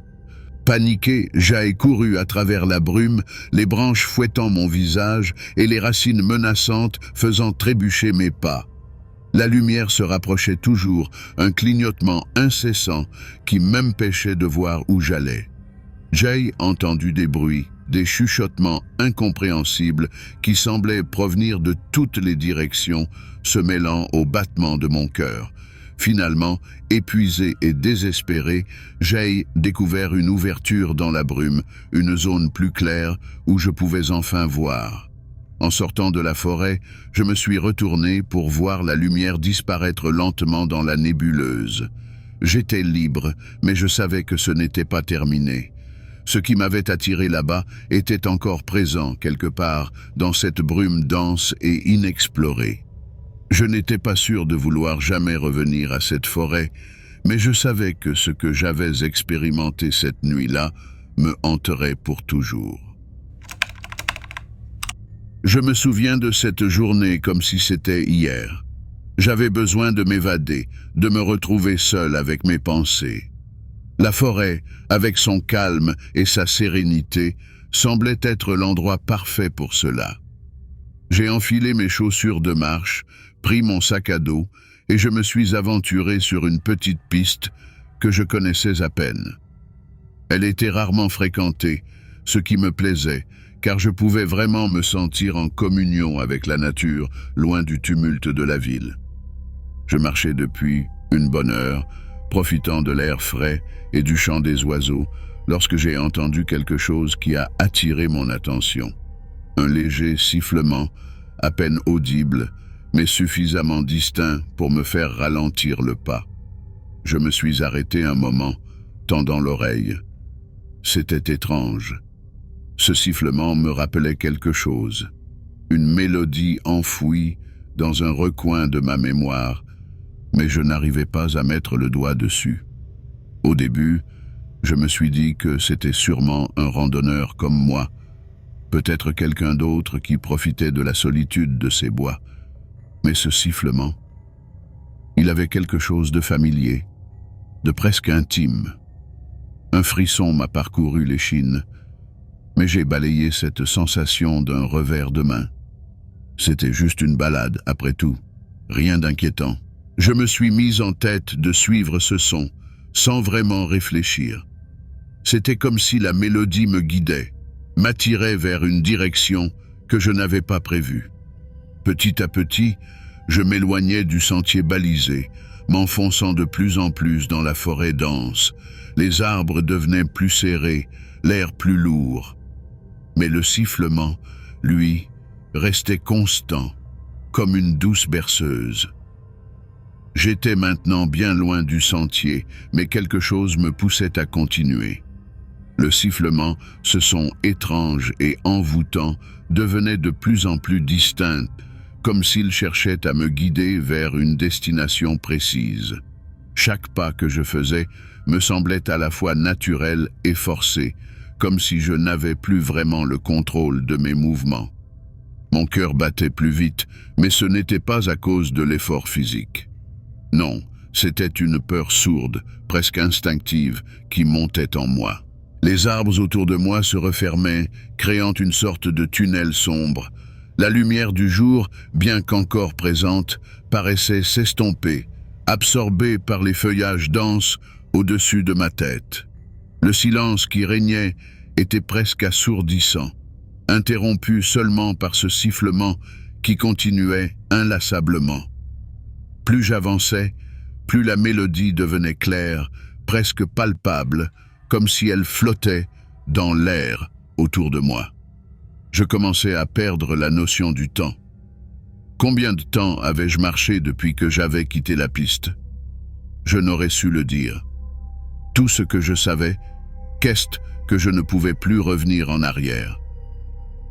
Paniqué, j'ai couru à travers la brume, les branches fouettant mon visage et les racines menaçantes faisant trébucher mes pas. La lumière se rapprochait toujours, un clignotement incessant qui m'empêchait de voir où j'allais. J'ai entendu des bruits, des chuchotements incompréhensibles qui semblaient provenir de toutes les directions, se mêlant au battement de mon cœur. Finalement, épuisé et désespéré, j'ai découvert une ouverture dans la brume, une zone plus claire où je pouvais enfin voir. En sortant de la forêt, je me suis retourné pour voir la lumière disparaître lentement dans la nébuleuse. J'étais libre, mais je savais que ce n'était pas terminé. Ce qui m'avait attiré là-bas était encore présent quelque part dans cette brume dense et inexplorée. Je n'étais pas sûr de vouloir jamais revenir à cette forêt, mais je savais que ce que j'avais expérimenté cette nuit-là me hanterait pour toujours. Je me souviens de cette journée comme si c'était hier. J'avais besoin de m'évader, de me retrouver seul avec mes pensées. La forêt, avec son calme et sa sérénité, semblait être l'endroit parfait pour cela. J'ai enfilé mes chaussures de marche, pris mon sac à dos et je me suis aventuré sur une petite piste que je connaissais à peine. Elle était rarement fréquentée, ce qui me plaisait, car je pouvais vraiment me sentir en communion avec la nature, loin du tumulte de la ville. Je marchais depuis une bonne heure, profitant de l'air frais et du chant des oiseaux, lorsque j'ai entendu quelque chose qui a attiré mon attention. Un léger sifflement, à peine audible, mais suffisamment distinct pour me faire ralentir le pas. Je me suis arrêté un moment, tendant l'oreille. C'était étrange. Ce sifflement me rappelait quelque chose, une mélodie enfouie dans un recoin de ma mémoire, mais je n'arrivais pas à mettre le doigt dessus. Au début, je me suis dit que c'était sûrement un randonneur comme moi, peut-être quelqu'un d'autre qui profitait de la solitude de ces bois. Mais ce sifflement, il avait quelque chose de familier, de presque intime. Un frisson m'a parcouru l'échine, mais j'ai balayé cette sensation d'un revers de main. C'était juste une balade, après tout, rien d'inquiétant. Je me suis mis en tête de suivre ce son, sans vraiment réfléchir. C'était comme si la mélodie me guidait, m'attirait vers une direction que je n'avais pas prévue. Petit à petit, je m'éloignais du sentier balisé, m'enfonçant de plus en plus dans la forêt dense. Les arbres devenaient plus serrés, l'air plus lourd. Mais le sifflement, lui, restait constant, comme une douce berceuse. J'étais maintenant bien loin du sentier, mais quelque chose me poussait à continuer. Le sifflement, ce son étrange et envoûtant, devenait de plus en plus distinct, comme s'il cherchait à me guider vers une destination précise. Chaque pas que je faisais me semblait à la fois naturel et forcé, comme si je n'avais plus vraiment le contrôle de mes mouvements. Mon cœur battait plus vite, mais ce n'était pas à cause de l'effort physique. Non, c'était une peur sourde, presque instinctive, qui montait en moi. Les arbres autour de moi se refermaient, créant une sorte de tunnel sombre. La lumière du jour, bien qu'encore présente, paraissait s'estomper, absorbée par les feuillages denses au-dessus de ma tête. Le silence qui régnait était presque assourdissant, interrompu seulement par ce sifflement qui continuait inlassablement. Plus j'avançais, plus la mélodie devenait claire, presque palpable, comme si elle flottait dans l'air autour de moi. Je commençais à perdre la notion du temps. Combien de temps avais-je marché depuis que j'avais quitté la piste? Je n'aurais su le dire. Tout ce que je savais, qu'est-ce que je ne pouvais plus revenir en arrière.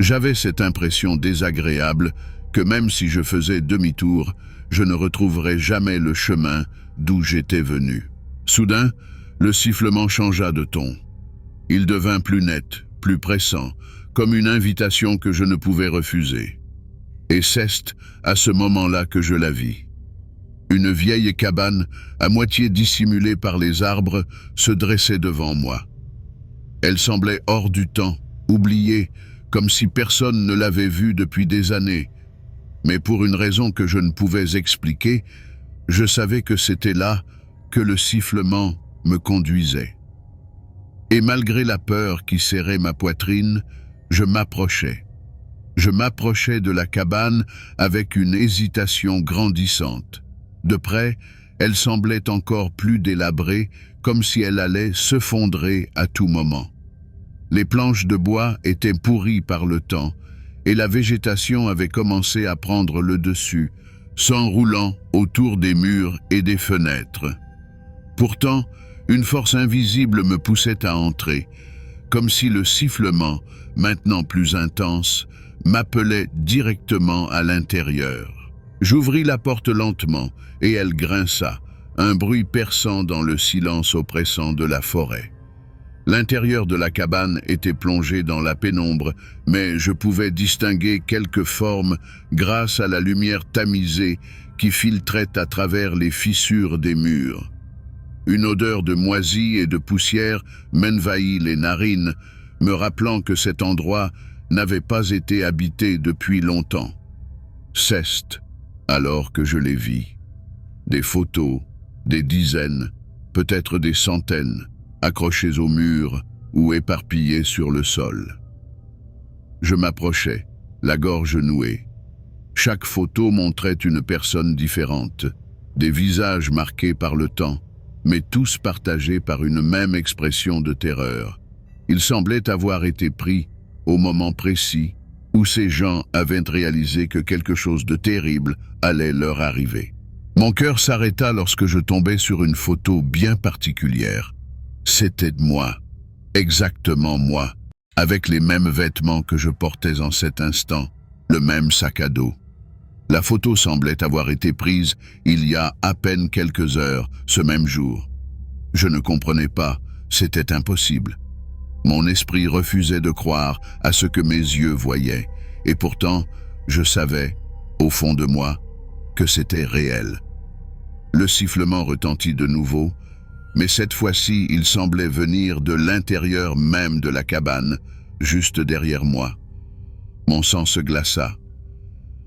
J'avais cette impression désagréable que même si je faisais demi-tour, je ne retrouverais jamais le chemin d'où j'étais venu. Soudain, le sifflement changea de ton. Il devint plus net, plus pressant, comme une invitation que je ne pouvais refuser. Et c'est à ce moment-là que je la vis. Une vieille cabane, à moitié dissimulée par les arbres, se dressait devant moi. Elle semblait hors du temps, oubliée, comme si personne ne l'avait vue depuis des années. Mais pour une raison que je ne pouvais expliquer, je savais que c'était là que le sifflement me conduisait. Et malgré la peur qui serrait ma poitrine, je m'approchais. Je m'approchais de la cabane avec une hésitation grandissante. De près, elle semblait encore plus délabrée, comme si elle allait s'effondrer à tout moment. Les planches de bois étaient pourries par le temps, et la végétation avait commencé à prendre le dessus, s'enroulant autour des murs et des fenêtres. Pourtant, une force invisible me poussait à entrer, comme si le sifflement, maintenant plus intense, m'appelait directement à l'intérieur. J'ouvris la porte lentement, et elle grinça, un bruit perçant dans le silence oppressant de la forêt. L'intérieur de la cabane était plongé dans la pénombre, mais je pouvais distinguer quelques formes grâce à la lumière tamisée qui filtrait à travers les fissures des murs. Une odeur de moisie et de poussière m'envahit les narines, me rappelant que cet endroit n'avait pas été habité depuis longtemps. C'est alors que je les vis. Des photos, des dizaines, peut-être des centaines, accrochées au mur ou éparpillées sur le sol. Je m'approchais, la gorge nouée. Chaque photo montrait une personne différente, des visages marqués par le temps, mais tous partagés par une même expression de terreur. Ils semblaient avoir été pris au moment précis où ces gens avaient réalisé que quelque chose de terrible allait leur arriver. Mon cœur s'arrêta lorsque je tombais sur une photo bien particulière. C'était moi, exactement moi, avec les mêmes vêtements que je portais en cet instant, le même sac à dos. La photo semblait avoir été prise il y a à peine quelques heures, ce même jour. Je ne comprenais pas, c'était impossible. Mon esprit refusait de croire à ce que mes yeux voyaient, et pourtant, je savais, au fond de moi, que c'était réel. Le sifflement retentit de nouveau, mais cette fois-ci, il semblait venir de l'intérieur même de la cabane, juste derrière moi. Mon sang se glaça.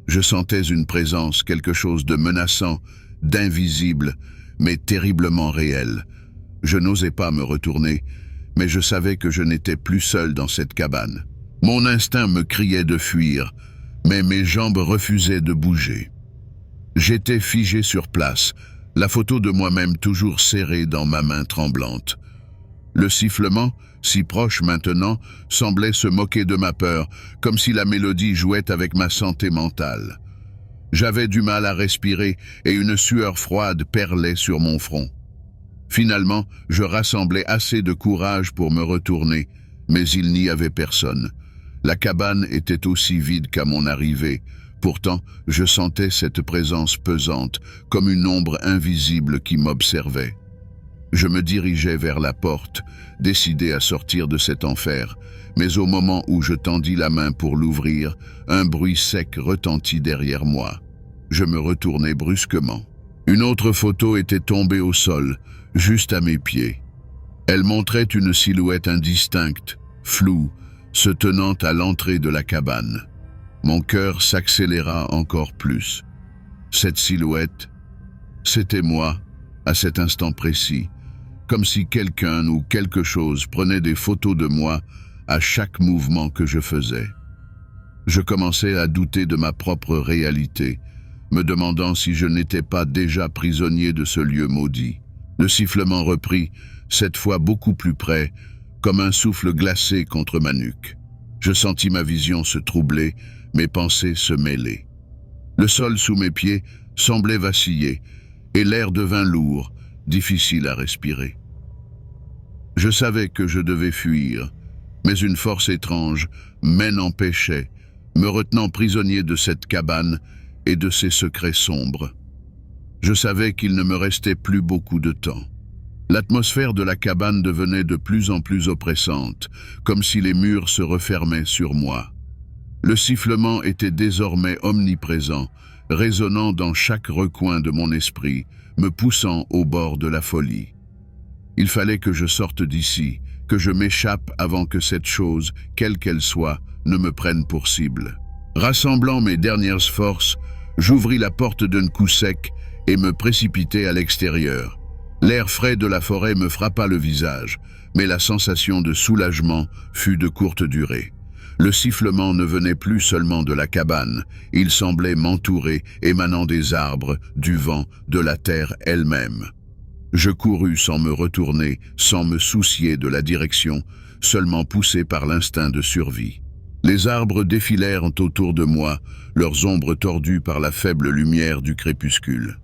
Je sentais une présence, quelque chose de menaçant, d'invisible, mais terriblement réel. Je n'osais pas me retourner, mais je savais que je n'étais plus seul dans cette cabane. Mon instinct me criait de fuir, mais mes jambes refusaient de bouger. J'étais figé sur place, la photo de moi-même toujours serrée dans ma main tremblante. Le sifflement, si proche maintenant, semblait se moquer de ma peur, comme si la mélodie jouait avec ma santé mentale. J'avais du mal à respirer et une sueur froide perlait sur mon front. Finalement, je rassemblai assez de courage pour me retourner, mais il n'y avait personne. La cabane était aussi vide qu'à mon arrivée. Pourtant, je sentais cette présence pesante, comme une ombre invisible qui m'observait. Je me dirigeais vers la porte, décidé à sortir de cet enfer, mais au moment où je tendis la main pour l'ouvrir, un bruit sec retentit derrière moi. Je me retournai brusquement. Une autre photo était tombée au sol, juste à mes pieds. Elle montrait une silhouette indistincte, floue, se tenant à l'entrée de la cabane. Mon cœur s'accéléra encore plus. Cette silhouette, c'était moi, à cet instant précis, comme si quelqu'un ou quelque chose prenait des photos de moi à chaque mouvement que je faisais. Je commençais à douter de ma propre réalité, me demandant si je n'étais pas déjà prisonnier de ce lieu maudit. Le sifflement reprit, cette fois beaucoup plus près, comme un souffle glacé contre ma nuque. Je sentis ma vision se troubler, mes pensées se mêler. Le sol sous mes pieds semblait vaciller, et l'air devint lourd, difficile à respirer. Je savais que je devais fuir, mais une force étrange m'en empêchait, me retenant prisonnier de cette cabane et de ses secrets sombres. Je savais qu'il ne me restait plus beaucoup de temps. L'atmosphère de la cabane devenait de plus en plus oppressante, comme si les murs se refermaient sur moi. Le sifflement était désormais omniprésent, résonnant dans chaque recoin de mon esprit, me poussant au bord de la folie. Il fallait que je sorte d'ici, que je m'échappe avant que cette chose, quelle qu'elle soit, ne me prenne pour cible. Rassemblant mes dernières forces, j'ouvris la porte d'un coup sec et me précipitai à l'extérieur. L'air frais de la forêt me frappa le visage, mais la sensation de soulagement fut de courte durée. Le sifflement ne venait plus seulement de la cabane, il semblait m'entourer, émanant des arbres, du vent, de la terre elle-même. Je courus sans me retourner, sans me soucier de la direction, seulement poussé par l'instinct de survie. Les arbres défilèrent autour de moi, leurs ombres tordues par la faible lumière du crépuscule.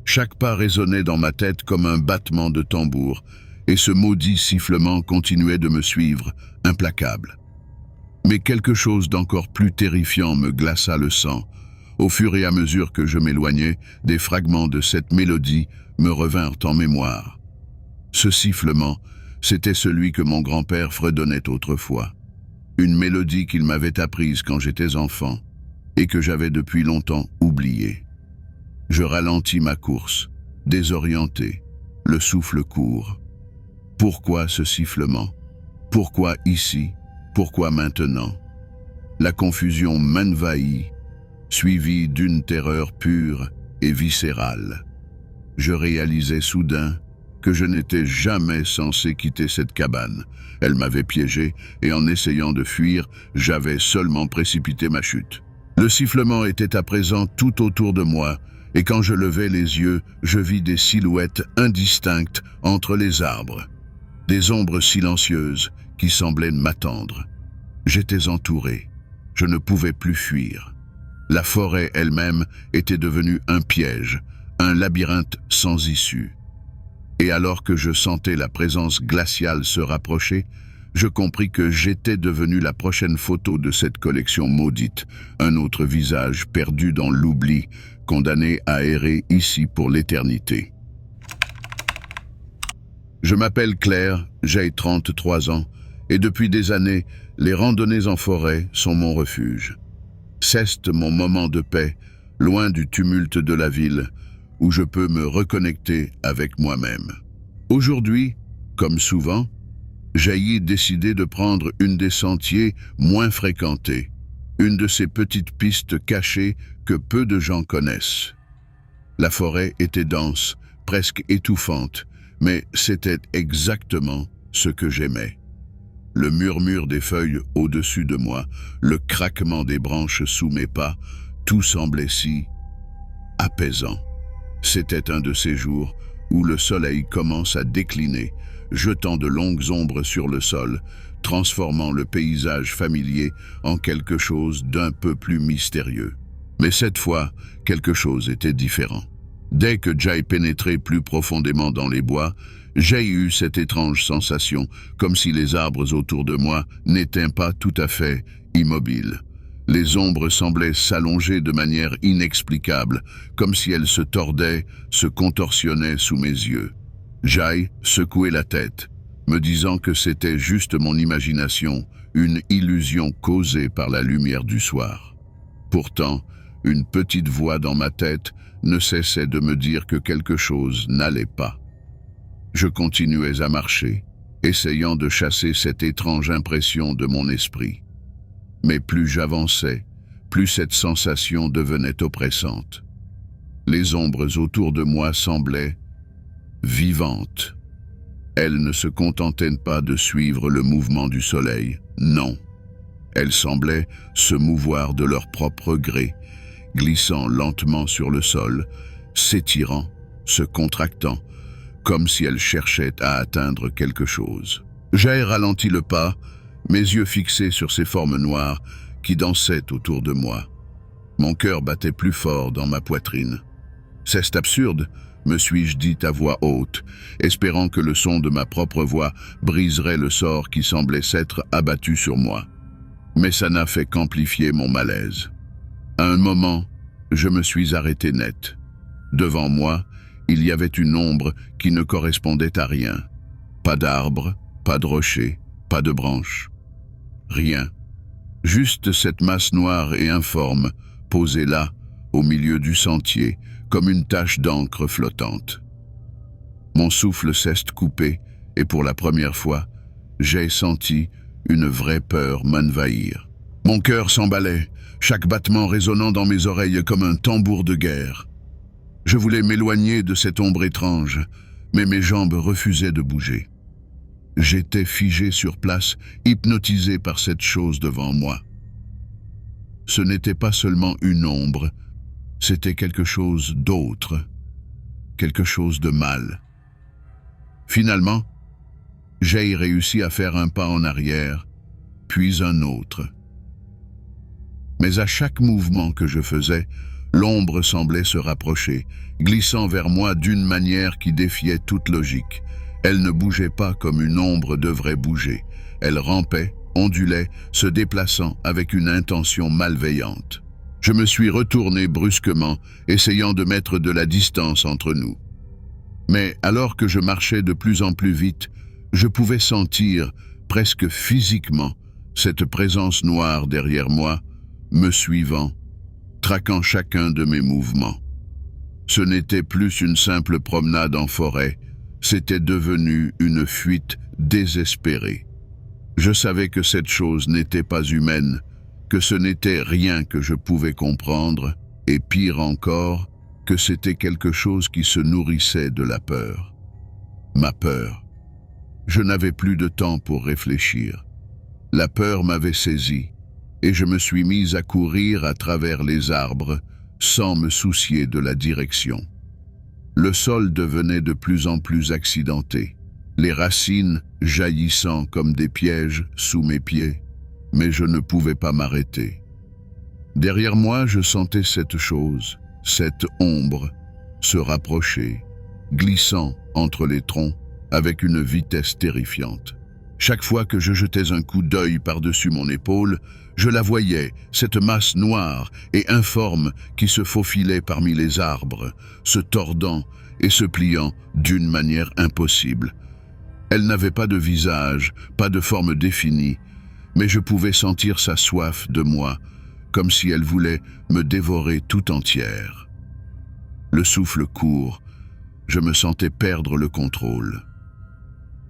Chaque pas résonnait dans ma tête comme un battement de tambour, et ce maudit sifflement continuait de me suivre, implacable. Mais quelque chose d'encore plus terrifiant me glaça le sang. Au fur et à mesure que je m'éloignais, des fragments de cette mélodie me revinrent en mémoire. Ce sifflement, c'était celui que mon grand-père fredonnait autrefois. Une mélodie qu'il m'avait apprise quand j'étais enfant et que j'avais depuis longtemps oubliée. Je ralentis ma course, désorienté, le souffle court. Pourquoi ce sifflement? Pourquoi ici? Pourquoi maintenant? La confusion m'envahit, suivie d'une terreur pure et viscérale. Je réalisais soudain que je n'étais jamais censé quitter cette cabane. Elle m'avait piégé et en essayant de fuir, j'avais seulement précipité ma chute. Le sifflement était à présent tout autour de moi et quand je levai les yeux, je vis des silhouettes indistinctes entre les arbres. Des ombres silencieuses qui semblaient m'attendre. J'étais entouré. Je ne pouvais plus fuir. La forêt elle-même était devenue un piège, un labyrinthe sans issue. Et alors que je sentais la présence glaciale se rapprocher, je compris que j'étais devenu la prochaine photo de cette collection maudite, un autre visage perdu dans l'oubli, condamné à errer ici pour l'éternité. Je m'appelle Claire, j'ai 33 ans, et depuis des années, les randonnées en forêt sont mon refuge. Cesse mon moment de paix, loin du tumulte de la ville, où je peux me reconnecter avec moi-même. Aujourd'hui, comme souvent, j'ai décidé de prendre une des sentiers moins fréquentés, une de ces petites pistes cachées que peu de gens connaissent. La forêt était dense, presque étouffante, mais c'était exactement ce que j'aimais. Le murmure des feuilles au-dessus de moi, le craquement des branches sous mes pas, tout semblait si apaisant. C'était un de ces jours où le soleil commence à décliner, jetant de longues ombres sur le sol, transformant le paysage familier en quelque chose d'un peu plus mystérieux. Mais cette fois, quelque chose était différent. Dès que j'ai pénétré plus profondément dans les bois, j'ai eu cette étrange sensation, comme si les arbres autour de moi n'étaient pas tout à fait immobiles. Les ombres semblaient s'allonger de manière inexplicable, comme si elles se tordaient, se contorsionnaient sous mes yeux. J'ai secoué la tête, me disant que c'était juste mon imagination, une illusion causée par la lumière du soir. Pourtant, une petite voix dans ma tête ne cessait de me dire que quelque chose n'allait pas. Je continuais à marcher, essayant de chasser cette étrange impression de mon esprit. Mais plus j'avançais, plus cette sensation devenait oppressante. Les ombres autour de moi semblaient vivantes. Elles ne se contentaient pas de suivre le mouvement du soleil, non. Elles semblaient se mouvoir de leur propre gré, glissant lentement sur le sol, s'étirant, se contractant, comme si elles cherchaient à atteindre quelque chose. J'ai ralenti le pas, mes yeux fixés sur ces formes noires qui dansaient autour de moi. Mon cœur battait plus fort dans ma poitrine. « C'est absurde », me suis-je dit à voix haute, espérant que le son de ma propre voix briserait le sort qui semblait s'être abattu sur moi. Mais ça n'a fait qu'amplifier mon malaise. À un moment, je me suis arrêté net. Devant moi, il y avait une ombre qui ne correspondait à rien. Pas d'arbre, pas de rocher, pas de branche. Rien. Juste cette masse noire et informe, posée là, au milieu du sentier, comme une tache d'encre flottante. Mon souffle s'est coupé et pour la première fois, j'ai senti une vraie peur m'envahir. Mon cœur s'emballait, chaque battement résonnant dans mes oreilles comme un tambour de guerre. Je voulais m'éloigner de cette ombre étrange, mais mes jambes refusaient de bouger. J'étais figé sur place, hypnotisé par cette chose devant moi. Ce n'était pas seulement une ombre, c'était quelque chose d'autre, quelque chose de mal. Finalement, j'ai réussi à faire un pas en arrière, puis un autre. Mais à chaque mouvement que je faisais, l'ombre semblait se rapprocher, glissant vers moi d'une manière qui défiait toute logique. Elle ne bougeait pas comme une ombre devrait bouger. Elle rampait, ondulait, se déplaçant avec une intention malveillante. Je me suis retourné brusquement, essayant de mettre de la distance entre nous. Mais alors que je marchais de plus en plus vite, je pouvais sentir, presque physiquement, cette présence noire derrière moi, me suivant, traquant chacun de mes mouvements. Ce n'était plus une simple promenade en forêt, c'était devenu une fuite désespérée. Je savais que cette chose n'était pas humaine, que ce n'était rien que je pouvais comprendre, et pire encore, que c'était quelque chose qui se nourrissait de la peur. Ma peur. Je n'avais plus de temps pour réfléchir. La peur m'avait saisi, et je me suis mis à courir à travers les arbres, sans me soucier de la direction. Le sol devenait de plus en plus accidenté, les racines jaillissant comme des pièges sous mes pieds. Mais je ne pouvais pas m'arrêter. Derrière moi, je sentais cette chose, cette ombre, se rapprocher, glissant entre les troncs avec une vitesse terrifiante. Chaque fois que je jetais un coup d'œil par-dessus mon épaule, je la voyais, cette masse noire et informe qui se faufilait parmi les arbres, se tordant et se pliant d'une manière impossible. Elle n'avait pas de visage, pas de forme définie, mais je pouvais sentir sa soif de moi, comme si elle voulait me dévorer tout entière. Le souffle court, je me sentais perdre le contrôle.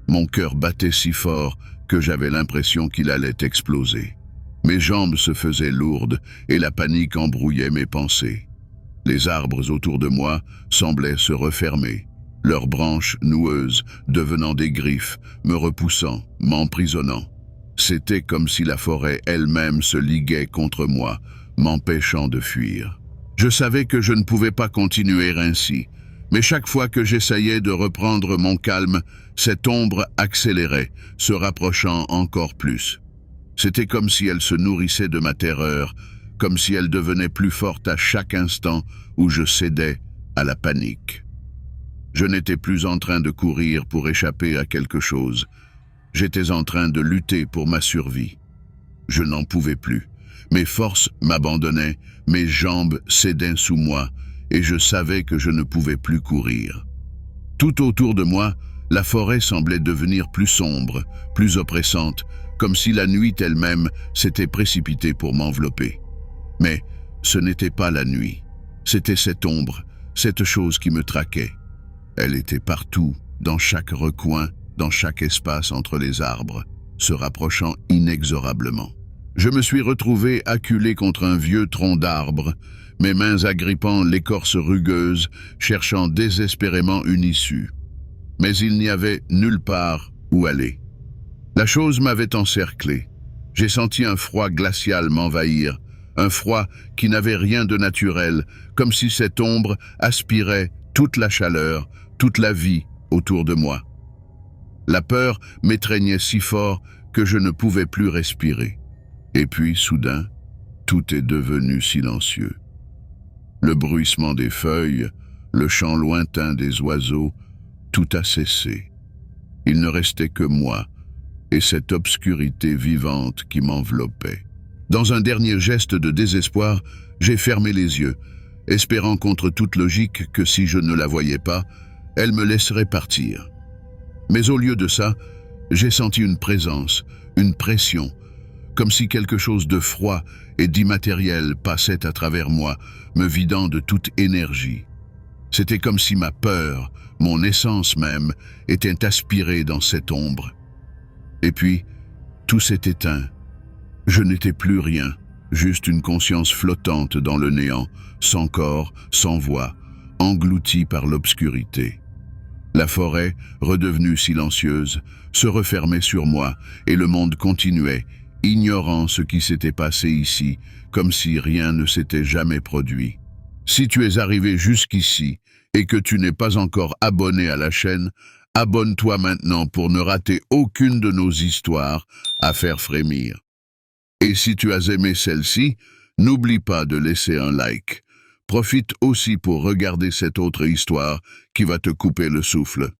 Mon cœur battait si fort que j'avais l'impression qu'il allait exploser. Mes jambes se faisaient lourdes et la panique embrouillait mes pensées. Les arbres autour de moi semblaient se refermer, leurs branches noueuses devenant des griffes, me repoussant, m'emprisonnant. C'était comme si la forêt elle-même se liguait contre moi, m'empêchant de fuir. Je savais que je ne pouvais pas continuer ainsi, mais chaque fois que j'essayais de reprendre mon calme, cette ombre accélérait, se rapprochant encore plus. C'était comme si elle se nourrissait de ma terreur, comme si elle devenait plus forte à chaque instant où je cédais à la panique. Je n'étais plus en train de courir pour échapper à quelque chose. J'étais en train de lutter pour ma survie. Je n'en pouvais plus. Mes forces m'abandonnaient, mes jambes cédaient sous moi, et je savais que je ne pouvais plus courir. Tout autour de moi, la forêt semblait devenir plus sombre, plus oppressante, comme si la nuit elle-même s'était précipitée pour m'envelopper. Mais ce n'était pas la nuit. C'était cette ombre, cette chose qui me traquait. Elle était partout, dans chaque recoin, dans chaque espace entre les arbres, se rapprochant inexorablement. Je me suis retrouvé acculé contre un vieux tronc d'arbre, mes mains agrippant l'écorce rugueuse, cherchant désespérément une issue. Mais il n'y avait nulle part où aller. La chose m'avait encerclé. J'ai senti un froid glacial m'envahir, un froid qui n'avait rien de naturel, comme si cette ombre aspirait toute la chaleur, toute la vie autour de moi. La peur m'étreignait si fort que je ne pouvais plus respirer. Et puis, soudain, tout est devenu silencieux. Le bruissement des feuilles, le chant lointain des oiseaux, tout a cessé. Il ne restait que moi et cette obscurité vivante qui m'enveloppait. Dans un dernier geste de désespoir, j'ai fermé les yeux, espérant contre toute logique que si je ne la voyais pas, elle me laisserait partir. Mais au lieu de ça, j'ai senti une présence, une pression, comme si quelque chose de froid et d'immatériel passait à travers moi, me vidant de toute énergie. C'était comme si ma peur, mon essence même, était aspirée dans cette ombre. Et puis, tout s'est éteint. Je n'étais plus rien, juste une conscience flottante dans le néant, sans corps, sans voix, engloutie par l'obscurité. La forêt, redevenue silencieuse, se refermait sur moi et le monde continuait, ignorant ce qui s'était passé ici, comme si rien ne s'était jamais produit. Si tu es arrivé jusqu'ici et que tu n'es pas encore abonné à la chaîne, abonne-toi maintenant pour ne rater aucune de nos histoires à faire frémir. Et si tu as aimé celle-ci, n'oublie pas de laisser un like. Profite aussi pour regarder cette autre histoire qui va te couper le souffle.